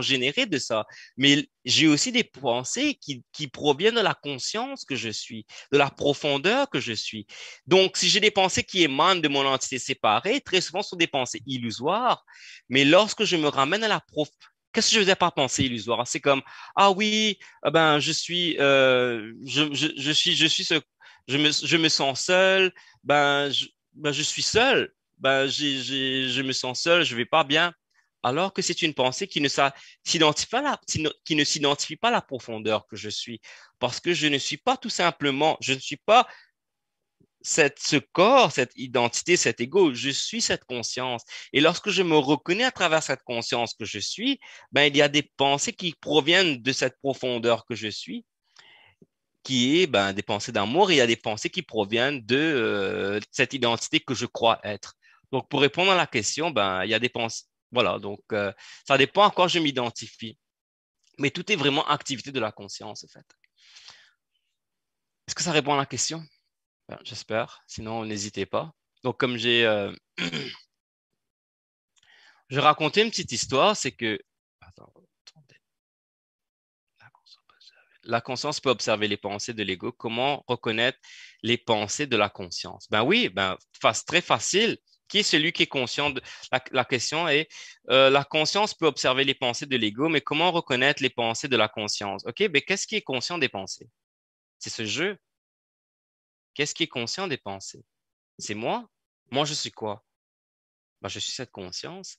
générer de ça. Mais j'ai aussi des pensées qui proviennent de la conscience que je suis, de la profondeur que je suis. Donc, si j'ai des pensées qui émanent de mon entité séparée, très souvent, ce sont des pensées illusoires. Mais lorsque je me ramène à la qu'est-ce que je veux dire par pensée illusoire? C'est comme, ah oui, ben, je me sens seul, je suis seul, je me sens seul, je vais pas bien. Alors que c'est une pensée qui ne s'identifie pas à la profondeur que je suis. Parce que je ne suis pas tout simplement, je ne suis pas ce corps, cette identité, cet ego, je suis cette conscience. Et lorsque je me reconnais à travers cette conscience que je suis, ben, il y a des pensées qui proviennent de cette profondeur que je suis qui est des pensées d'amour et il y a des pensées qui proviennent de cette identité que je crois être. Donc, pour répondre à la question, il y a des pensées. Voilà, donc ça dépend à quoi je m'identifie. Mais tout est vraiment activité de la conscience, en fait. Est-ce que ça répond à la question? J'espère. Sinon, n'hésitez pas. Donc, comme je racontais une petite histoire, c'est que attends, la conscience peut observer les pensées de l'ego. Comment reconnaître les pensées de la conscience? Ben oui, très facile. Qui est celui qui est conscient de la question est la conscience peut observer les pensées de l'ego, mais comment reconnaître les pensées de la conscience? OK, ben qu'est-ce qui est conscient des pensées? C'est ce jeu. Qu'est-ce qui est conscient des pensées? C'est moi? Moi, je suis quoi? Ben, je suis cette conscience.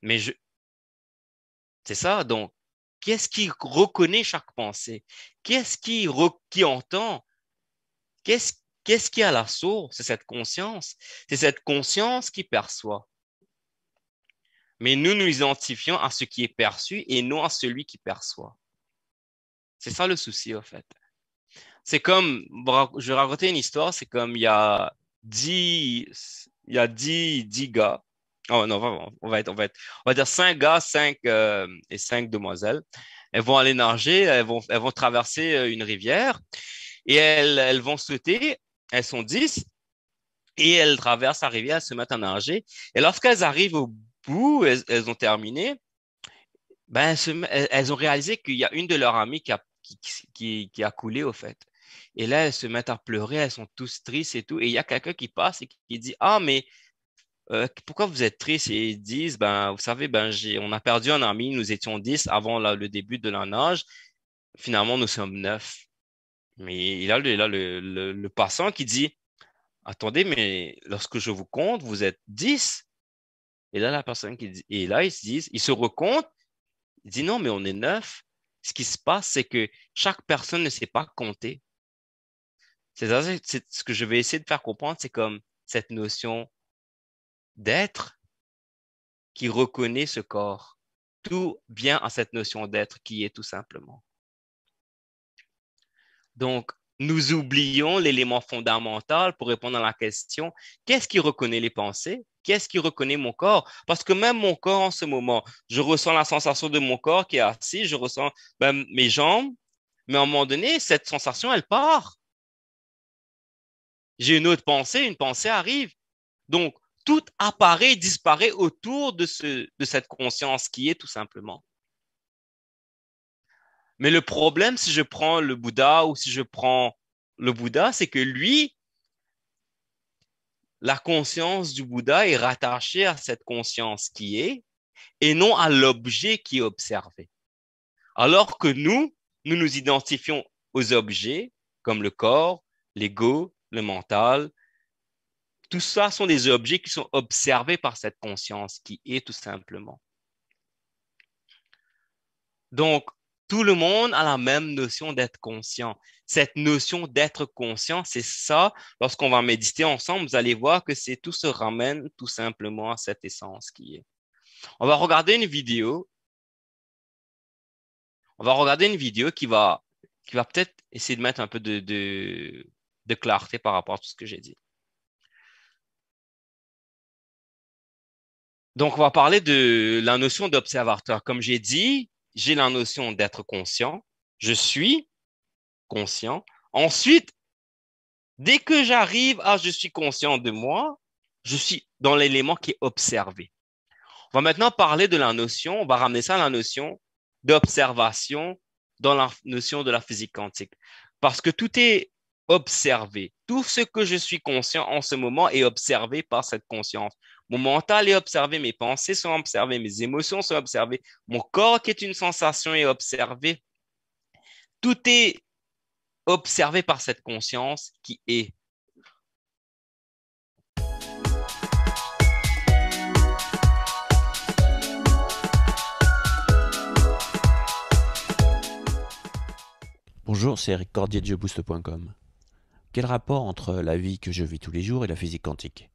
Mais c'est ça, donc qu'est-ce qui reconnaît chaque pensée? Qu'est-ce qui entend? Qu'est-ce qui a la source? C'est cette conscience. C'est cette conscience qui perçoit. Mais nous nous identifions à ce qui est perçu et non à celui qui perçoit. C'est ça le souci, en fait. C'est comme, je vais raconter une histoire, c'est comme il y a 10 gars. Oh non, on va dire 5 gars, 5 et 5 demoiselles. Elles vont aller nager, elles vont traverser une rivière et elles vont sauter. Elles sont 10 et elles traversent la rivière, elles se mettent à nager. Et lorsqu'elles arrivent au bout, elles ont terminé, ben, elles ont réalisé qu'il y a une de leurs amies qui a coulé, au fait. Et là, elles se mettent à pleurer, elles sont tous tristes et tout. Et il y a quelqu'un qui passe et qui dit, ah, mais pourquoi vous êtes tristes? Et ils disent, ben, vous savez, ben, on a perdu un ami, nous étions 10 avant le début de la nage. Finalement, nous sommes 9. Mais il a le passant qui dit, attendez, mais lorsque je vous compte, vous êtes 10. Et là, la personne qui dit, et là, ils se recomptent. Il dit non, mais on est 9. Ce qui se passe, c'est que chaque personne ne sait pas compter. C'est ce que je vais essayer de faire comprendre, c'est comme cette notion d'être qui reconnaît ce corps. Tout vient à cette notion d'être qui est tout simplement. Donc, nous oublions l'élément fondamental pour répondre à la question, qu'est-ce qui reconnaît les pensées? Qu'est-ce qui reconnaît mon corps? Parce que même mon corps en ce moment, je ressens la sensation de mon corps qui est assis, je ressens mes jambes, mais à un moment donné, cette sensation, elle part. J'ai une autre pensée, une pensée arrive. Donc, tout apparaît, disparaît autour de cette conscience qui est tout simplement. Mais le problème, si je prends le Bouddha ou si je prends le Bouddha, c'est que lui, la conscience du Bouddha est rattachée à cette conscience qui est et non à l'objet qui est observé. Alors que nous nous identifions aux objets comme le corps, l'ego, le mental. Tout ça sont des objets qui sont observés par cette conscience qui est tout simplement. Donc, tout le monde a la même notion d'être conscient. Cette notion d'être conscient, c'est ça. Lorsqu'on va méditer ensemble, vous allez voir que tout se ramène tout simplement à cette essence qui est. On va regarder une vidéo. On va regarder une vidéo qui va peut-être essayer de mettre un peu de clarté par rapport à tout ce que j'ai dit. Donc, on va parler de la notion d'observateur. Comme j'ai dit, j'ai la notion d'être conscient. Je suis conscient. Ensuite, dès que j'arrive à je suis conscient de moi, je suis dans l'élément qui est observé. On va maintenant parler de la notion, on va ramener ça à la notion d'observation dans la notion de la physique quantique. Parce que tout est observé. Tout ce que je suis conscient en ce moment est observé par cette conscience. Mon mental est observé, mes pensées sont observées, mes émotions sont observées, mon corps qui est une sensation est observé. Tout est observé par cette conscience qui est. Bonjour, c'est Eric Cordier de JeBoost.com. Quel rapport entre la vie que je vis tous les jours et la physique quantique?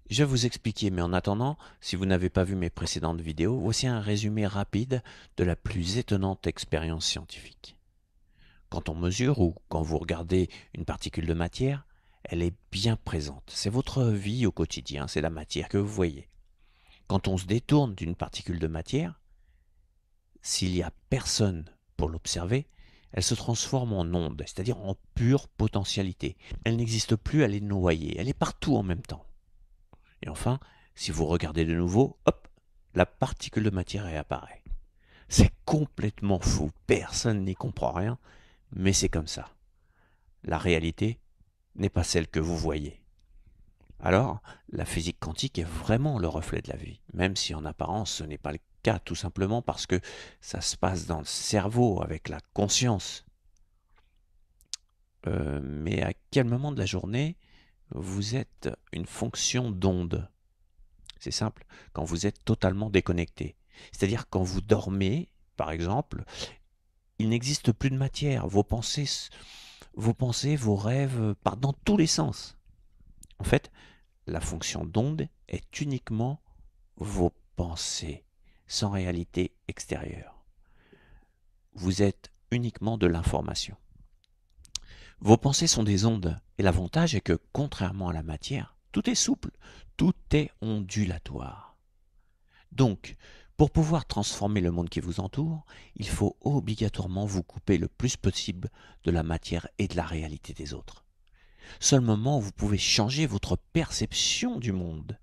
Je vais vous expliquer, mais en attendant, si vous n'avez pas vu mes précédentes vidéos, voici un résumé rapide de la plus étonnante expérience scientifique. Quand on mesure ou quand vous regardez une particule de matière, elle est bien présente. C'est votre vie au quotidien, c'est la matière que vous voyez. Quand on se détourne d'une particule de matière, s'il n'y a personne pour l'observer, elle se transforme en onde, c'est-à-dire en pure potentialité. Elle n'existe plus, elle est noyée, elle est partout en même temps. Et enfin, si vous regardez de nouveau, hop, la particule de matière réapparaît. C'est complètement fou, personne n'y comprend rien, mais c'est comme ça. La réalité n'est pas celle que vous voyez. Alors, la physique quantique est vraiment le reflet de la vie, même si en apparence ce n'est pas le cas, tout simplement parce que ça se passe dans le cerveau avec la conscience. Mais à quel moment de la journée vous êtes une fonction d'onde? C'est simple, quand vous êtes totalement déconnecté. C'est-à-dire quand vous dormez, par exemple, il n'existe plus de matière. Vos pensées, vos rêves partent dans tous les sens. En fait, la fonction d'onde est uniquement vos pensées, sans réalité extérieure. Vous êtes uniquement de l'information. Vos pensées sont des ondes, et l'avantage est que, contrairement à la matière, tout est souple, tout est ondulatoire. Donc, pour pouvoir transformer le monde qui vous entoure, il faut obligatoirement vous couper le plus possible de la matière et de la réalité des autres. seul moment où vous pouvez changer votre perception du monde.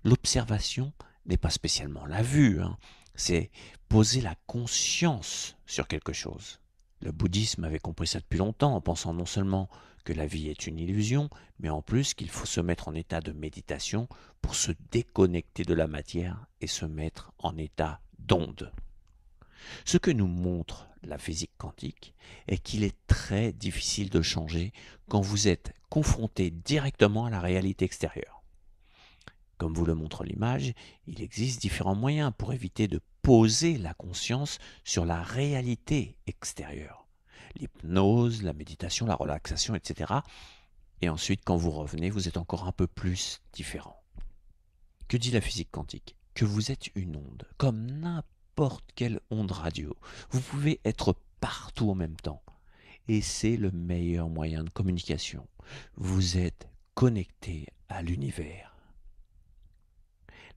L'observation n'est pas spécialement la vue, hein. C'est poser la conscience sur quelque chose. Le bouddhisme avait compris ça depuis longtemps en pensant non seulement que la vie est une illusion, mais en plus qu'il faut se mettre en état de méditation pour se déconnecter de la matière et se mettre en état d'onde. Ce que nous montre la physique quantique est qu'il est très difficile de changer quand vous êtes confronté directement à la réalité extérieure. Comme vous le montre l'image, il existe différents moyens pour éviter de poser la conscience sur la réalité extérieure. L'hypnose, la méditation, la relaxation, etc. Et ensuite, quand vous revenez, vous êtes encore un peu plus différent. Que dit la physique quantique? Que vous êtes une onde, comme n'importe quelle onde radio. Vous pouvez être partout en même temps. Et c'est le meilleur moyen de communication. Vous êtes connecté à l'univers.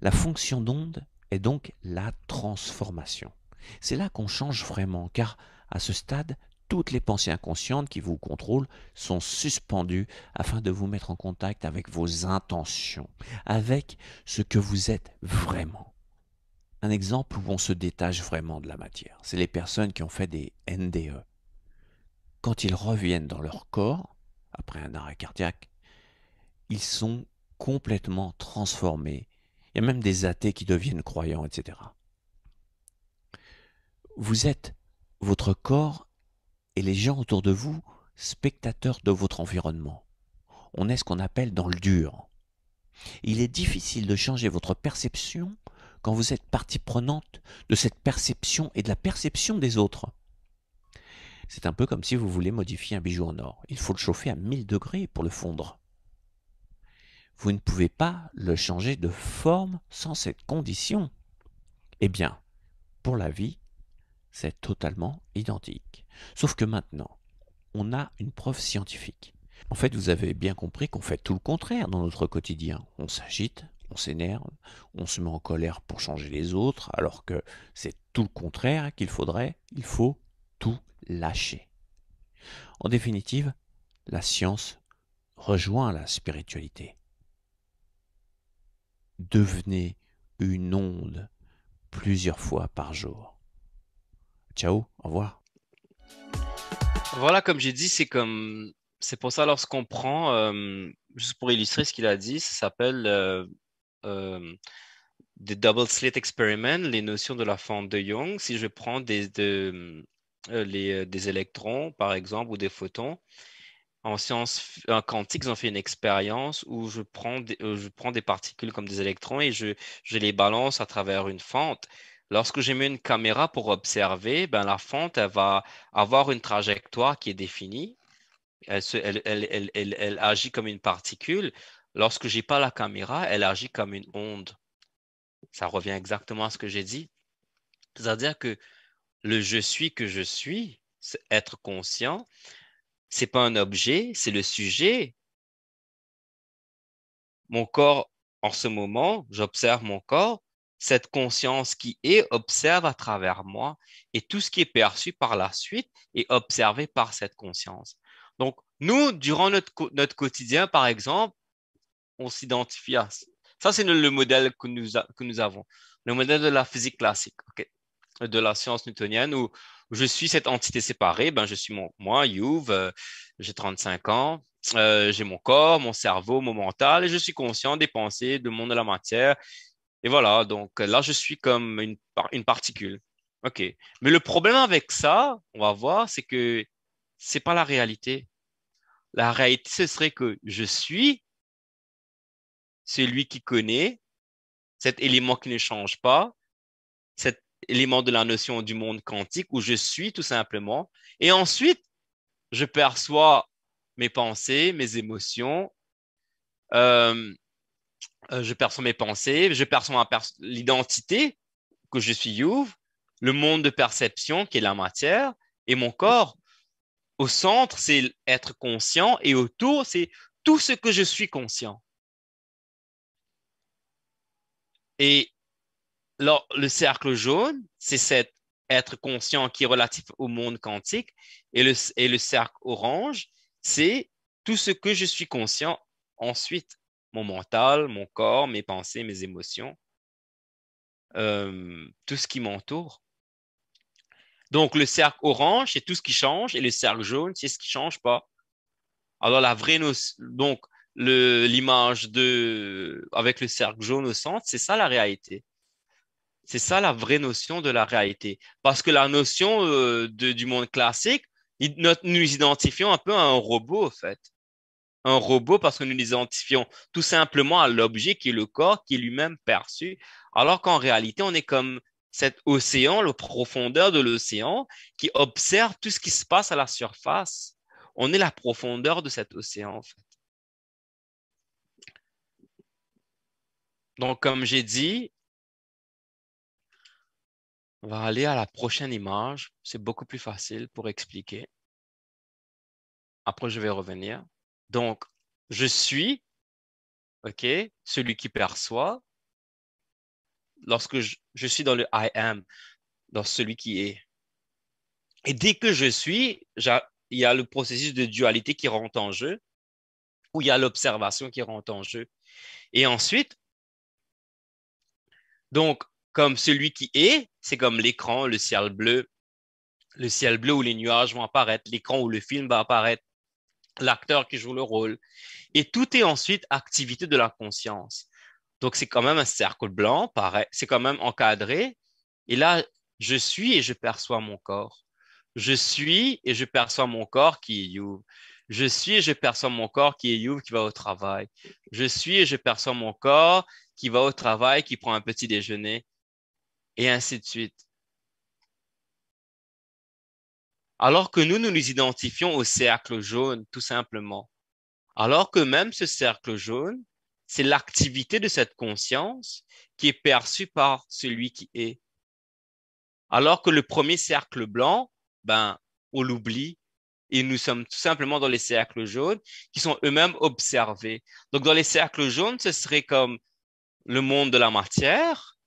La fonction d'onde est donc la transformation. C'est là qu'on change vraiment, car à ce stade, toutes les pensées inconscientes qui vous contrôlent sont suspendues afin de vous mettre en contact avec vos intentions, avec ce que vous êtes vraiment. Un exemple où on se détache vraiment de la matière, c'est les personnes qui ont fait des NDE. Quand ils reviennent dans leur corps, après un arrêt cardiaque, ils sont complètement transformés. Il y a même des athées qui deviennent croyants, etc. Vous êtes votre corps et les gens autour de vous, spectateurs de votre environnement. On est ce qu'on appelle dans le dur. Il est difficile de changer votre perception quand vous êtes partie prenante de cette perception et de la perception des autres. C'est un peu comme si vous voulez modifier un bijou en or. Il faut le chauffer à 1000 degrés pour le fondre. Vous ne pouvez pas le changer de forme sans cette condition. Eh bien, pour la vie, c'est totalement identique. Sauf que maintenant, on a une preuve scientifique. En fait, vous avez bien compris qu'on fait tout le contraire dans notre quotidien. On s'agite, on s'énerve, on se met en colère pour changer les autres, alors que c'est tout le contraire qu'il faudrait. Il faut tout lâcher. En définitive, la science rejoint la spiritualité. Devenez une onde plusieurs fois par jour. Ciao, au revoir. Voilà, comme j'ai dit, c'est pour ça lorsqu'on prend, juste pour illustrer ce qu'il a dit, ça s'appelle euh, des double slit experiment, les notions de la fente de Young. Si je prends des électrons, par exemple, ou des photons, en sciences quantiques, ils ont fait une expérience où je prends des particules comme des électrons et je les balance à travers une fente. Lorsque j'ai mis une caméra pour observer, ben, la fente, elle va avoir une trajectoire qui est définie. Elle agit comme une particule. Lorsque j'ai pas la caméra, elle agit comme une onde. Ça revient exactement à ce que j'ai dit. C'est-à-dire que le je suis que je suis, c'est être conscient, c'est pas un objet, c'est le sujet. Mon corps, en ce moment, j'observe mon corps. Cette conscience qui est observe à travers moi et tout ce qui est perçu par la suite est observé par cette conscience. Donc, nous, durant notre quotidien, par exemple, on s'identifie à ça. Ça, c'est le modèle que nous avons. Le modèle de la physique classique, okay? De la science newtonienne où je suis cette entité séparée. Ben, je suis moi, Youve, j'ai 35 ans, j'ai mon corps, mon cerveau, mon mental, et je suis conscient des pensées, du monde de la matière. Et voilà, donc là, je suis comme une particule. OK. Mais le problème avec ça, on va voir, c'est que c'est pas la réalité. La réalité, ce serait que je suis celui qui connaît cet élément qui ne change pas, cet élément de la notion du monde quantique où je suis tout simplement. Et ensuite, je perçois mes pensées, mes émotions, euh, je perçois mes pensées, je perçois l'identité que je suis Youve, le monde de perception qui est la matière, et mon corps. Au centre, c'est être conscient, et autour, c'est tout ce que je suis conscient. Et le cercle jaune, c'est cet être conscient qui est relatif au monde quantique, et le cercle orange, c'est tout ce que je suis conscient ensuite. Mon mental, mon corps, mes pensées, mes émotions, tout ce qui m'entoure. Donc, le cercle orange, c'est tout ce qui change et le cercle jaune, c'est ce qui ne change pas. Alors, la vraie notion, donc, l'image avec le cercle jaune au centre, c'est ça la réalité. C'est ça la vraie notion de la réalité. Parce que la notion du monde classique, nous identifions un peu à un robot, en fait. Un robot parce que nous nous identifions tout simplement à l'objet qui est le corps, qui est lui-même perçu, alors qu'en réalité, on est comme cet océan, la profondeur de l'océan, qui observe tout ce qui se passe à la surface. On est la profondeur de cet océan, en fait. Donc, comme j'ai dit, on va aller à la prochaine image. C'est beaucoup plus facile pour expliquer. Après, je vais revenir. Donc, je suis, OK, celui qui perçoit. Lorsque je suis dans le I am, dans celui qui est. Et dès que je suis, il y a le processus de dualité qui rentre en jeu, ou il y a l'observation qui rentre en jeu. Et ensuite, donc, comme celui qui est, c'est comme l'écran, le ciel bleu où les nuages vont apparaître, l'écran où le film va apparaître, l'acteur qui joue le rôle. Et tout est ensuite activité de la conscience. Donc, c'est quand même un cercle blanc, pareil, c'est quand même encadré. Et là, je suis et je perçois mon corps. Je suis et je perçois mon corps qui est You. Je suis et je perçois mon corps qui est You, qui va au travail. Je suis et je perçois mon corps qui va au travail, qui prend un petit déjeuner, et ainsi de suite. Alors que nous nous identifions au cercle jaune, tout simplement. Alors que même ce cercle jaune, c'est l'activité de cette conscience qui est perçue par celui qui est. Alors que le premier cercle blanc, ben, on l'oublie et nous sommes tout simplement dans les cercles jaunes qui sont eux-mêmes observés. Donc, dans les cercles jaunes, ce serait comme le monde de la matière,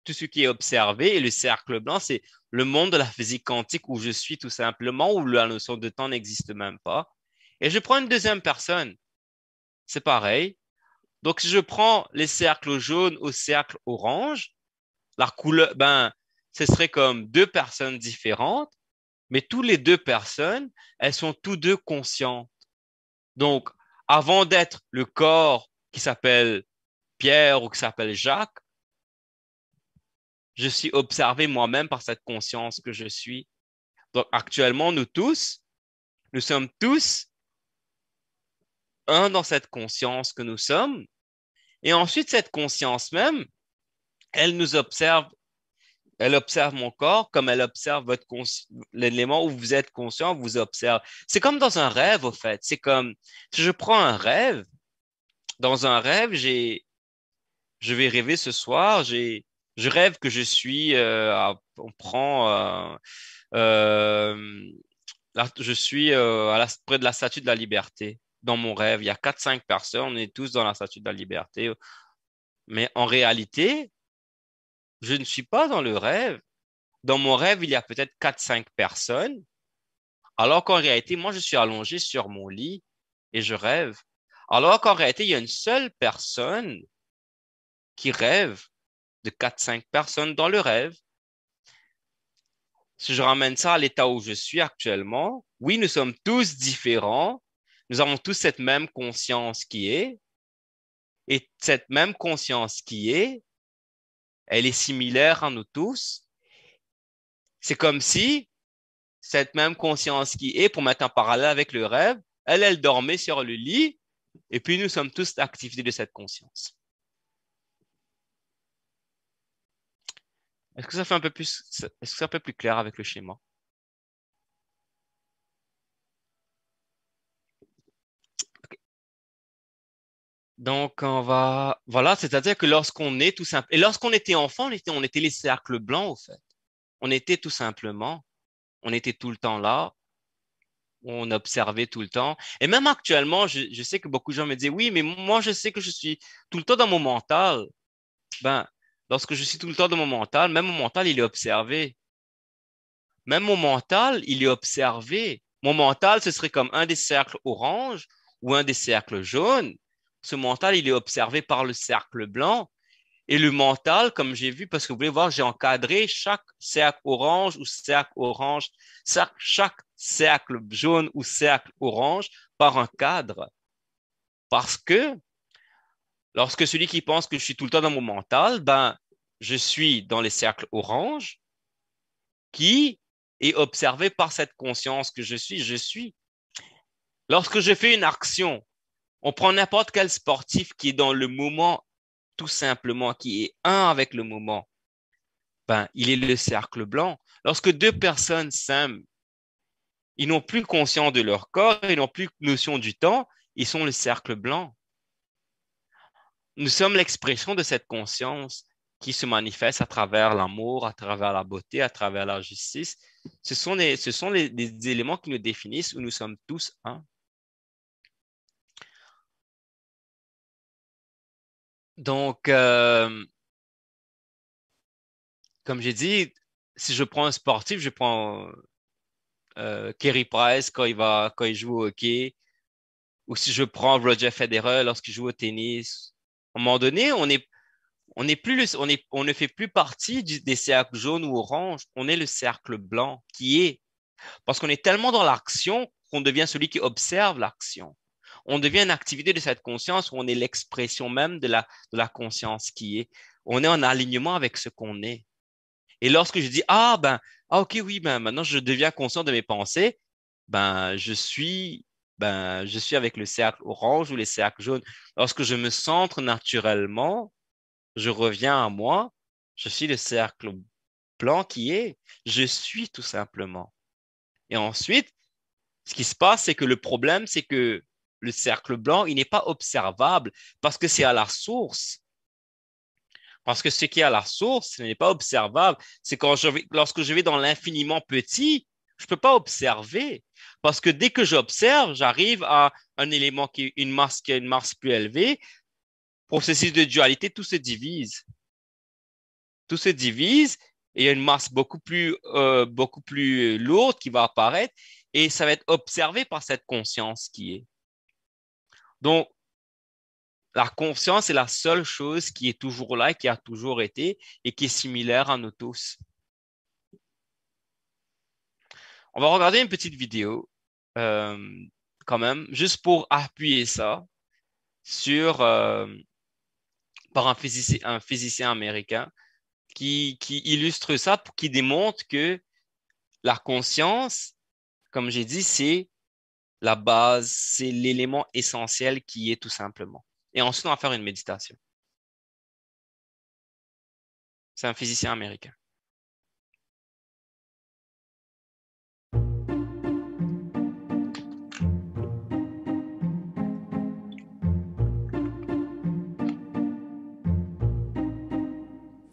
tout ce qui est observé, et le cercle blanc, c'est le monde de la physique quantique où je suis tout simplement, où la notion de temps n'existe même pas. Et je prends une deuxième personne. C'est pareil. Donc, si je prends les cercles jaunes au cercle orange, la couleur, ben, ce serait comme deux personnes différentes, mais toutes les deux personnes, elles sont tous deux conscientes. Donc, avant d'être le corps qui s'appelle Pierre ou qui s'appelle Jacques, je suis observé moi-même par cette conscience que je suis. Donc, actuellement, nous sommes tous un dans cette conscience que nous sommes. Et ensuite, cette conscience même, elle nous observe. Elle observe mon corps comme elle observe l'élément où vous êtes conscient, vous observe. C'est comme dans un rêve, au fait. C'est comme, si je prends un rêve, dans un rêve, je vais rêver ce soir, je rêve que je suis, on prend, je suis près de la Statue de la Liberté. Dans mon rêve, il y a 4-5 personnes, on est tous dans la Statue de la Liberté. Mais en réalité, je ne suis pas dans le rêve. Dans mon rêve, il y a peut-être 4-5 personnes, alors qu'en réalité, moi, je suis allongé sur mon lit et je rêve. Alors qu'en réalité, il y a une seule personne qui rêve de 4-5 personnes dans le rêve. Si je ramène ça à l'état où je suis actuellement, oui, nous sommes tous différents. Nous avons tous cette même conscience qui est. Et cette même conscience qui est, elle est similaire à nous tous. C'est comme si cette même conscience qui est, pour mettre en parallèle avec le rêve, elle dormait sur le lit, et puis nous sommes tous activés de cette conscience. Est-ce que ça fait est-ce que c'est un peu plus clair avec le schéma? Okay. Donc, voilà, c'est-à-dire que lorsqu'on est tout simplement, et lorsqu'on était enfant, on était les cercles blancs, au fait. On était tout simplement, on était tout le temps là, on observait tout le temps. Et même actuellement, je sais que beaucoup de gens me disent, oui, mais moi, je sais que je suis tout le temps dans mon mental. Ben, lorsque je suis tout le temps dans mon mental, même mon mental, il est observé. Même mon mental, il est observé. Mon mental, ce serait comme un des cercles orange ou un des cercles jaunes. Ce mental, il est observé par le cercle blanc. Et le mental, comme j'ai vu, parce que vous voulez voir, j'ai encadré chaque cercle orange ou cercle orange, chaque cercle jaune ou cercle orange par un cadre. Parce que lorsque celui qui pense que je suis tout le temps dans mon mental, ben, je suis dans les cercles orange qui est observé par cette conscience que je suis, je suis. Lorsque je fais une action, on prend n'importe quel sportif qui est dans le moment, tout simplement, qui est un avec le moment, ben, il est le cercle blanc. Lorsque deux personnes s'aiment, ils n'ont plus conscience de leur corps, ils n'ont plus notion du temps, ils sont le cercle blanc. Nous sommes l'expression de cette conscience qui se manifeste à travers l'amour, à travers la beauté, à travers la justice. Ce sont les éléments qui nous définissent où nous sommes tous un. Donc, comme j'ai dit, si je prends un sportif, je prends Carey Price quand il joue au hockey, ou si je prends Roger Federer lorsqu'il joue au tennis. À un moment donné, on ne fait plus partie des cercles jaunes ou oranges. On est le cercle blanc parce qu'on est tellement dans l'action qu'on devient celui qui observe l'action. On devient une activité de cette conscience où on est l'expression même de la conscience qui est. On est en alignement avec ce qu'on est. Et lorsque je dis, ok, oui, ben, maintenant je deviens conscient de mes pensées, ben, je suis avec le cercle orange ou les cercles jaunes. Lorsque je me centre naturellement, je reviens à moi, je suis le cercle blanc je suis tout simplement. Et ensuite, ce qui se passe, c'est que le problème, c'est que le cercle blanc, il n'est pas observable parce que c'est à la source. Parce que ce qui est à la source, ce n'est pas observable. C'est lorsque je vais dans l'infiniment petit, je ne peux pas observer. Parce que dès que j'observe, j'arrive à un élément qui a une masse plus élevée. Processus de dualité, tout se divise. Tout se divise et il y a une masse beaucoup plus lourde qui va apparaître et ça va être observé par cette conscience qui est. Donc, la conscience est la seule chose qui est toujours là, qui a toujours été et qui est similaire à nous tous. On va regarder une petite vidéo quand même, juste pour appuyer ça par un physicien américain qui illustre ça, qui démontre que la conscience, comme j'ai dit, c'est la base, c'est l'élément essentiel qui est tout simplement. Et ensuite, on va faire une méditation. C'est un physicien américain.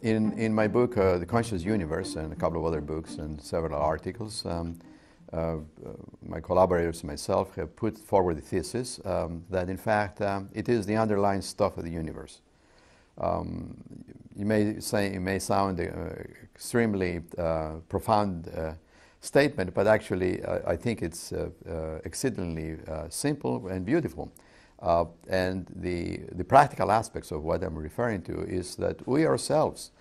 In my book, The Conscious Universe, and a couple of other books and several articles, my collaborators and myself have put forward the thesis that in fact it is the underlying stuff of the universe. You may say it may sound extremely profound statement, but actually I think it's exceedingly simple and beautiful. And the practical aspects of what I'm referring to is that we ourselves,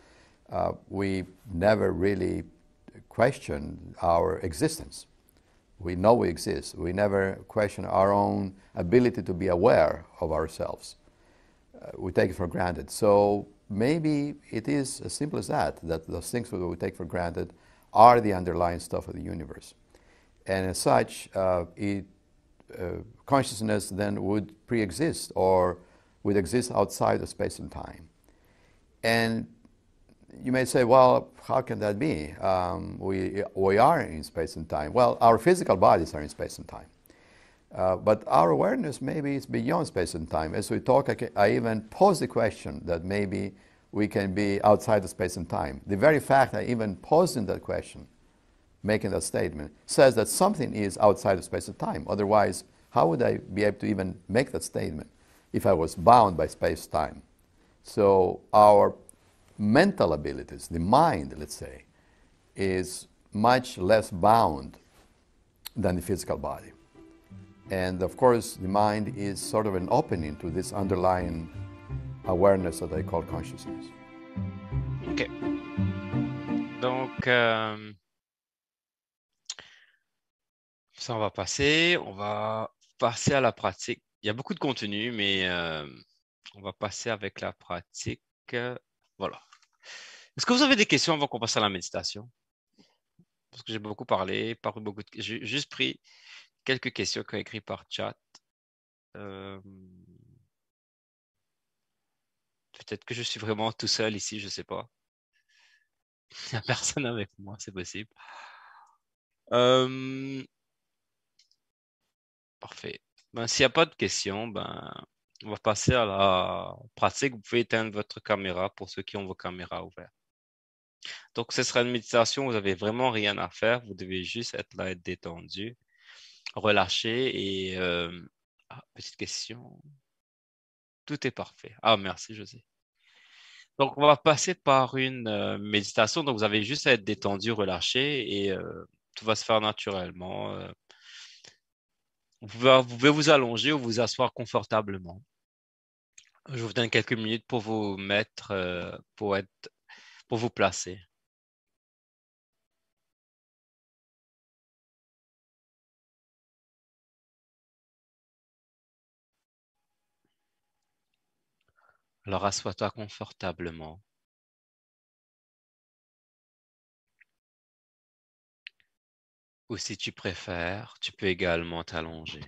we never really question our existence. We know we exist. We never question our own ability to be aware of ourselves. We take it for granted. So maybe it is as simple as that those things that we take for granted are the underlying stuff of the universe. And as such, consciousness then would pre-exist or would exist outside of space and time. And you may say, well, how can that be? We are in space and time. Well, our physical bodies are in space and time. But our awareness maybe is beyond space and time. As we talk, I even pose the question that maybe we can be outside of space and time. The very fact I even posing that question, making that statement, says that something is outside of space and time. Otherwise, how would I be able to even make that statement if I was bound by space-time? So our mental abilities, the mind, let's say, is much less bound than the physical body. And of course, the mind is sort of an opening to this underlying awareness that I call consciousness. OK. Donc, ça, on va passer à la pratique. Il y a beaucoup de contenu, mais on va passer avec la pratique. Voilà. Est-ce que vous avez des questions avant qu'on passe à la méditation? Parce que j'ai beaucoup parlé, j'ai juste pris quelques questions qui ont écrit par chat. Peut-être que je suis vraiment tout seul ici, je ne sais pas. Il n'y a personne avec moi, c'est possible. Parfait. Ben, s'il n'y a pas de questions, ben, on va passer à la pratique. Vous pouvez éteindre votre caméra pour ceux qui ont vos caméras ouvertes. Donc, ce sera une méditation où vous n'avez vraiment rien à faire. Vous devez juste être là, être détendu, relâché et... petite question. Tout est parfait. Ah, merci, José. Donc, on va passer par une méditation. Donc, vous avez juste à être détendu, relâché et tout va se faire naturellement. Vous pouvez vous allonger ou vous asseoir confortablement. Je vous donne quelques minutes pour vous mettre, pour vous placer. Alors, assois-toi confortablement. Ou si tu préfères, tu peux également t'allonger.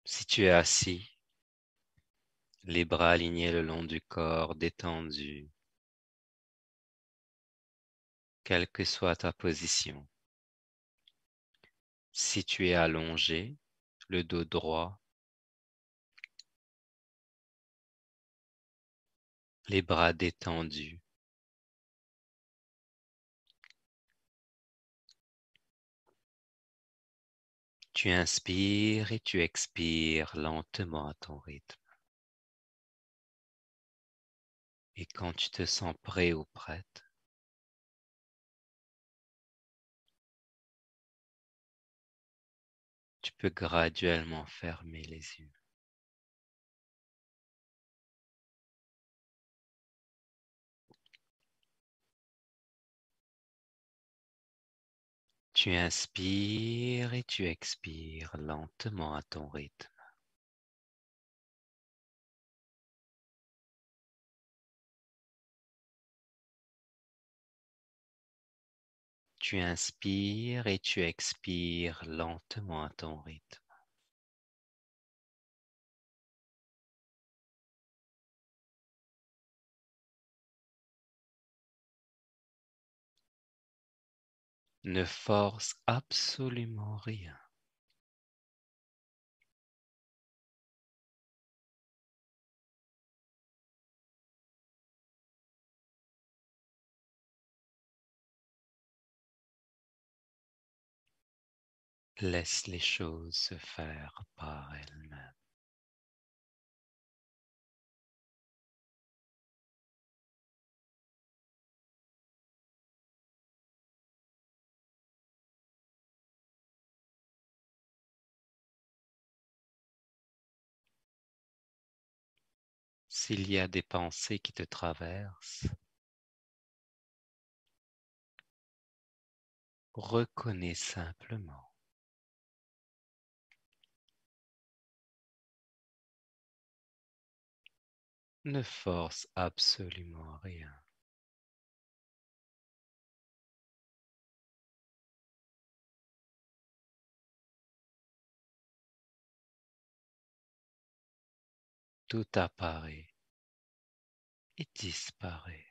Si tu es assis, les bras alignés le long du corps, détendus, quelle que soit ta position. Si tu es allongé, le dos droit, les bras détendus. Tu inspires et tu expires lentement à ton rythme. Et quand tu te sens prêt ou prête, tu peux graduellement fermer les yeux. Tu inspires et tu expires lentement à ton rythme. Tu inspires et tu expires lentement à ton rythme. Ne force absolument rien. Laisse les choses se faire par elles-mêmes. S'il y a des pensées qui te traversent, reconnais simplement. Ne force absolument rien. Tout apparaît et disparaît.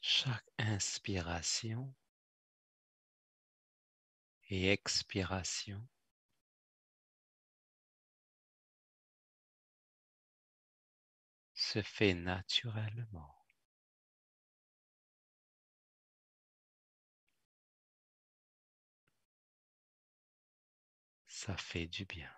Chaque inspiration et expiration se fait naturellement. Ça fait du bien.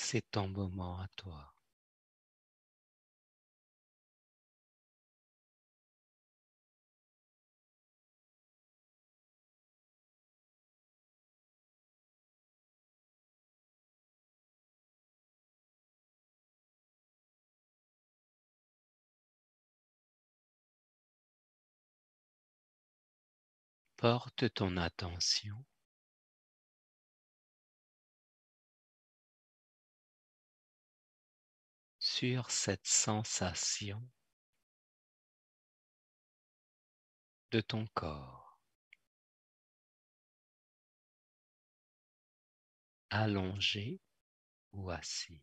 C'est ton moment à toi. Porte ton attention sur cette sensation de ton corps, allongé ou assis.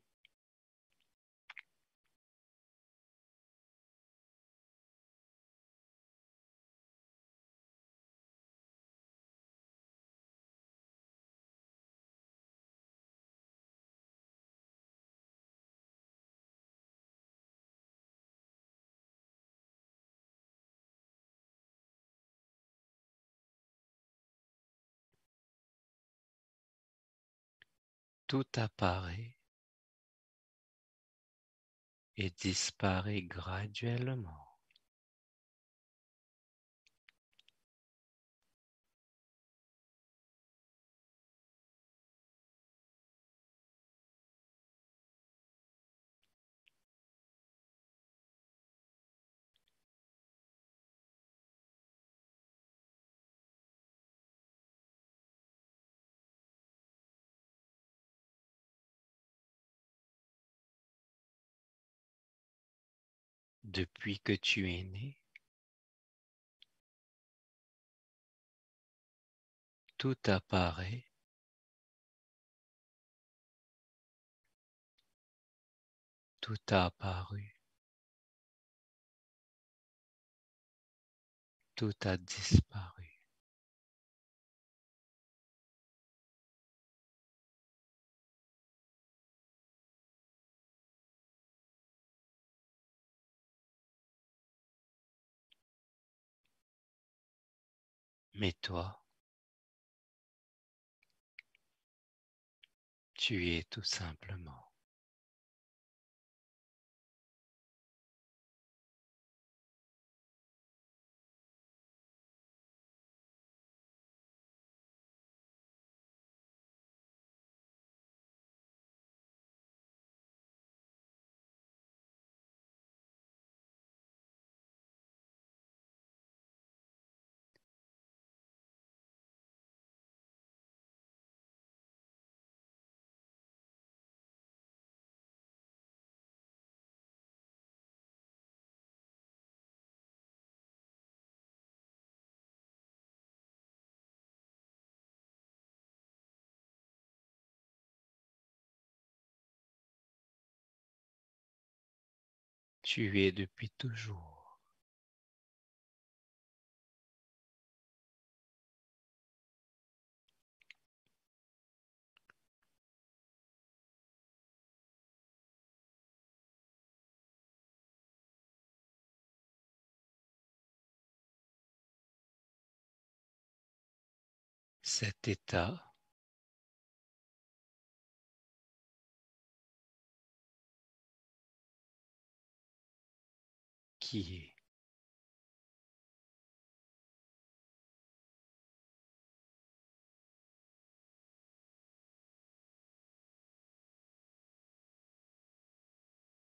Tout apparaît et disparaît graduellement. Depuis que tu es né, tout apparaît tout a apparu, tout a disparu. Mais toi, tu es tout simplement. Tu es depuis toujours. Cet état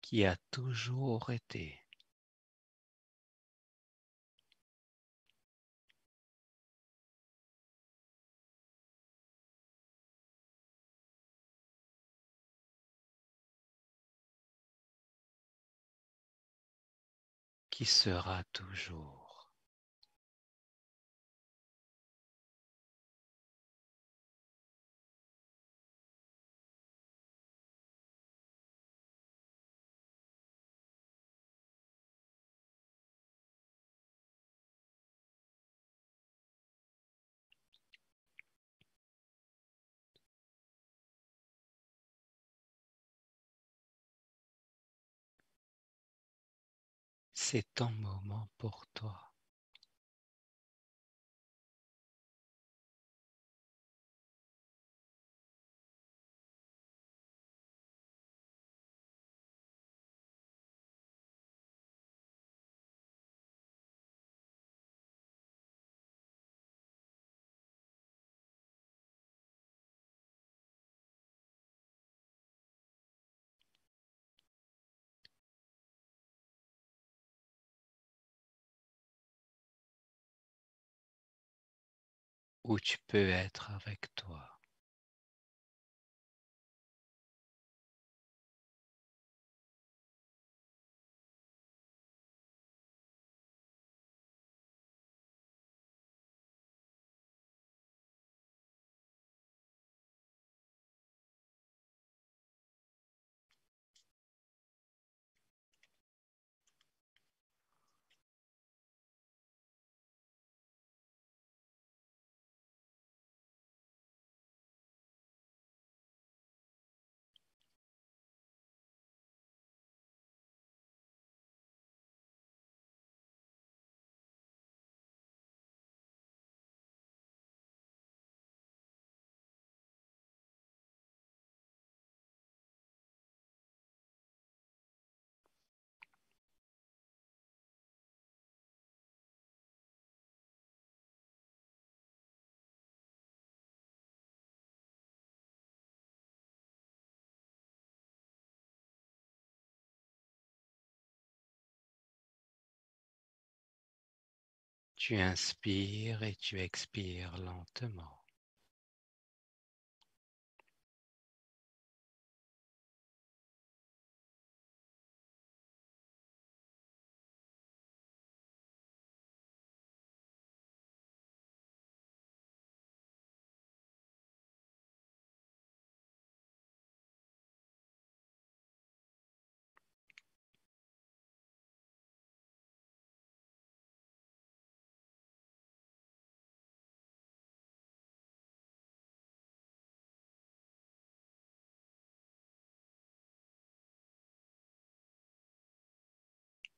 qui a toujours été. qui sera toujours. C'est un moment pour toi. Où tu peux être avec toi. Tu inspires et tu expires lentement.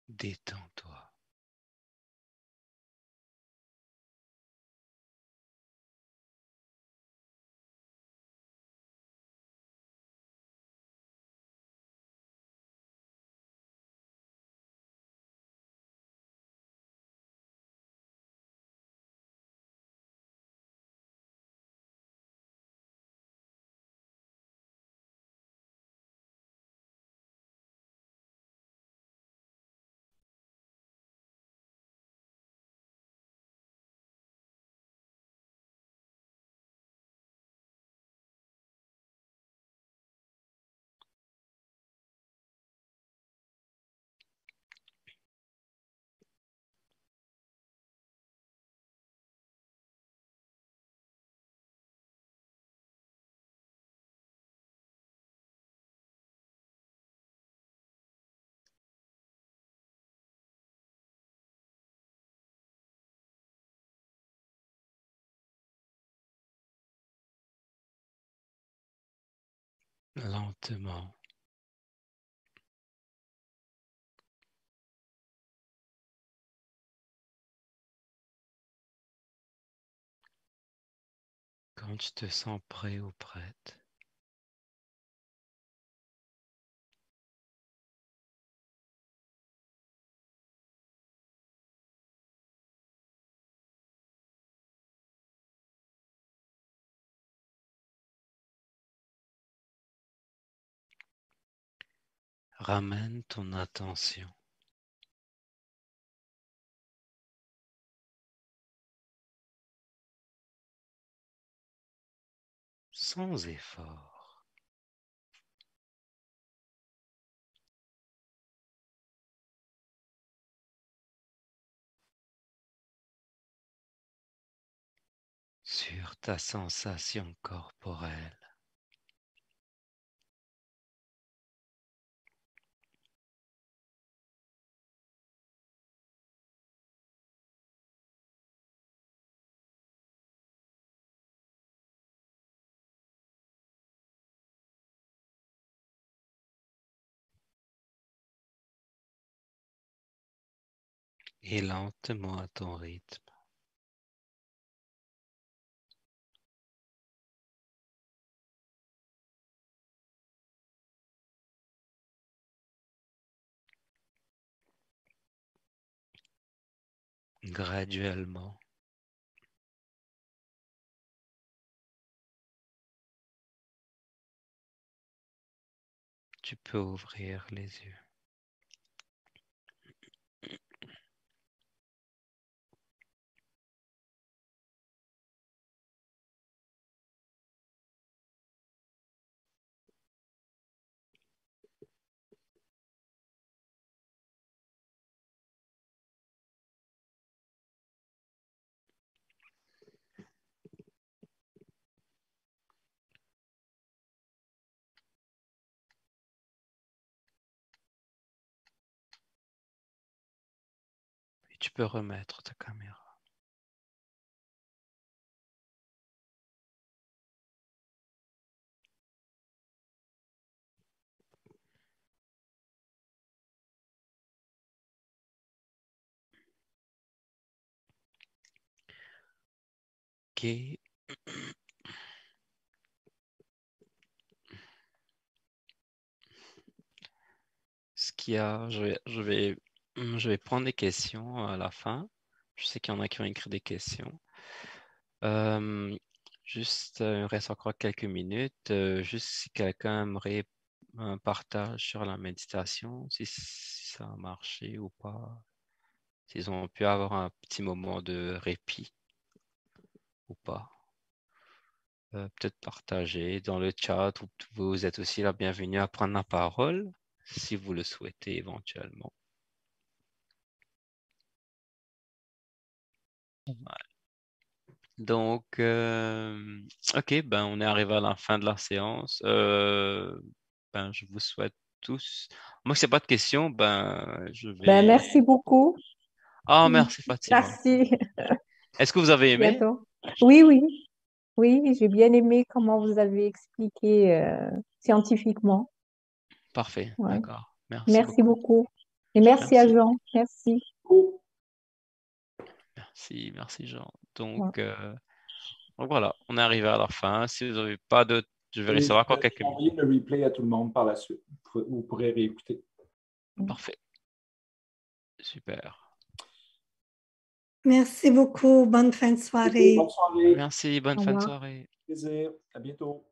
Détends-toi. Lentement. Quand tu te sens prêt ou prête, ramène ton attention sans effort sur ta sensation corporelle. Et lentement à ton rythme. Graduellement. Tu peux ouvrir les yeux. Et tu peux remettre ta caméra. Ok. Ce qu'il y a, je vais prendre des questions à la fin. Je sais qu'il y en a qui vont écrire des questions. Juste, il me reste encore quelques minutes. Juste si quelqu'un aimerait un partage sur la méditation, si ça a marché ou pas, s'ils ont pu avoir un petit moment de répit ou pas. Peut-être partager dans le chat. Vous êtes aussi la bienvenue à prendre la parole si vous le souhaitez éventuellement. Donc, ok, ben, on est arrivé à la fin de la séance. Ben, je vous souhaite tous. Moi, si n'y a pas de questions, ben, je Ben, vais. merci beaucoup. Ah, merci Fatima. Merci. Est-ce que vous avez aimé? Bientôt. Oui, oui, oui, j'ai bien aimé comment vous avez expliqué scientifiquement. Parfait, Ouais. d'accord. Merci Merci beaucoup. beaucoup. Et merci à Merci. Jean. Merci. Merci Jean. Ouais. Donc voilà, on est arrivé à la fin. Si vous n'avez pas de, je vais Et rester je encore vais quelques minutes. envoyer le replay à tout le monde par la suite. Vous pourrez réécouter. Parfait. Super. Merci beaucoup. Bonne fin de soirée. Bonne soirée. Merci, bonne Au fin de revoir. soirée. Plaisir. À bientôt.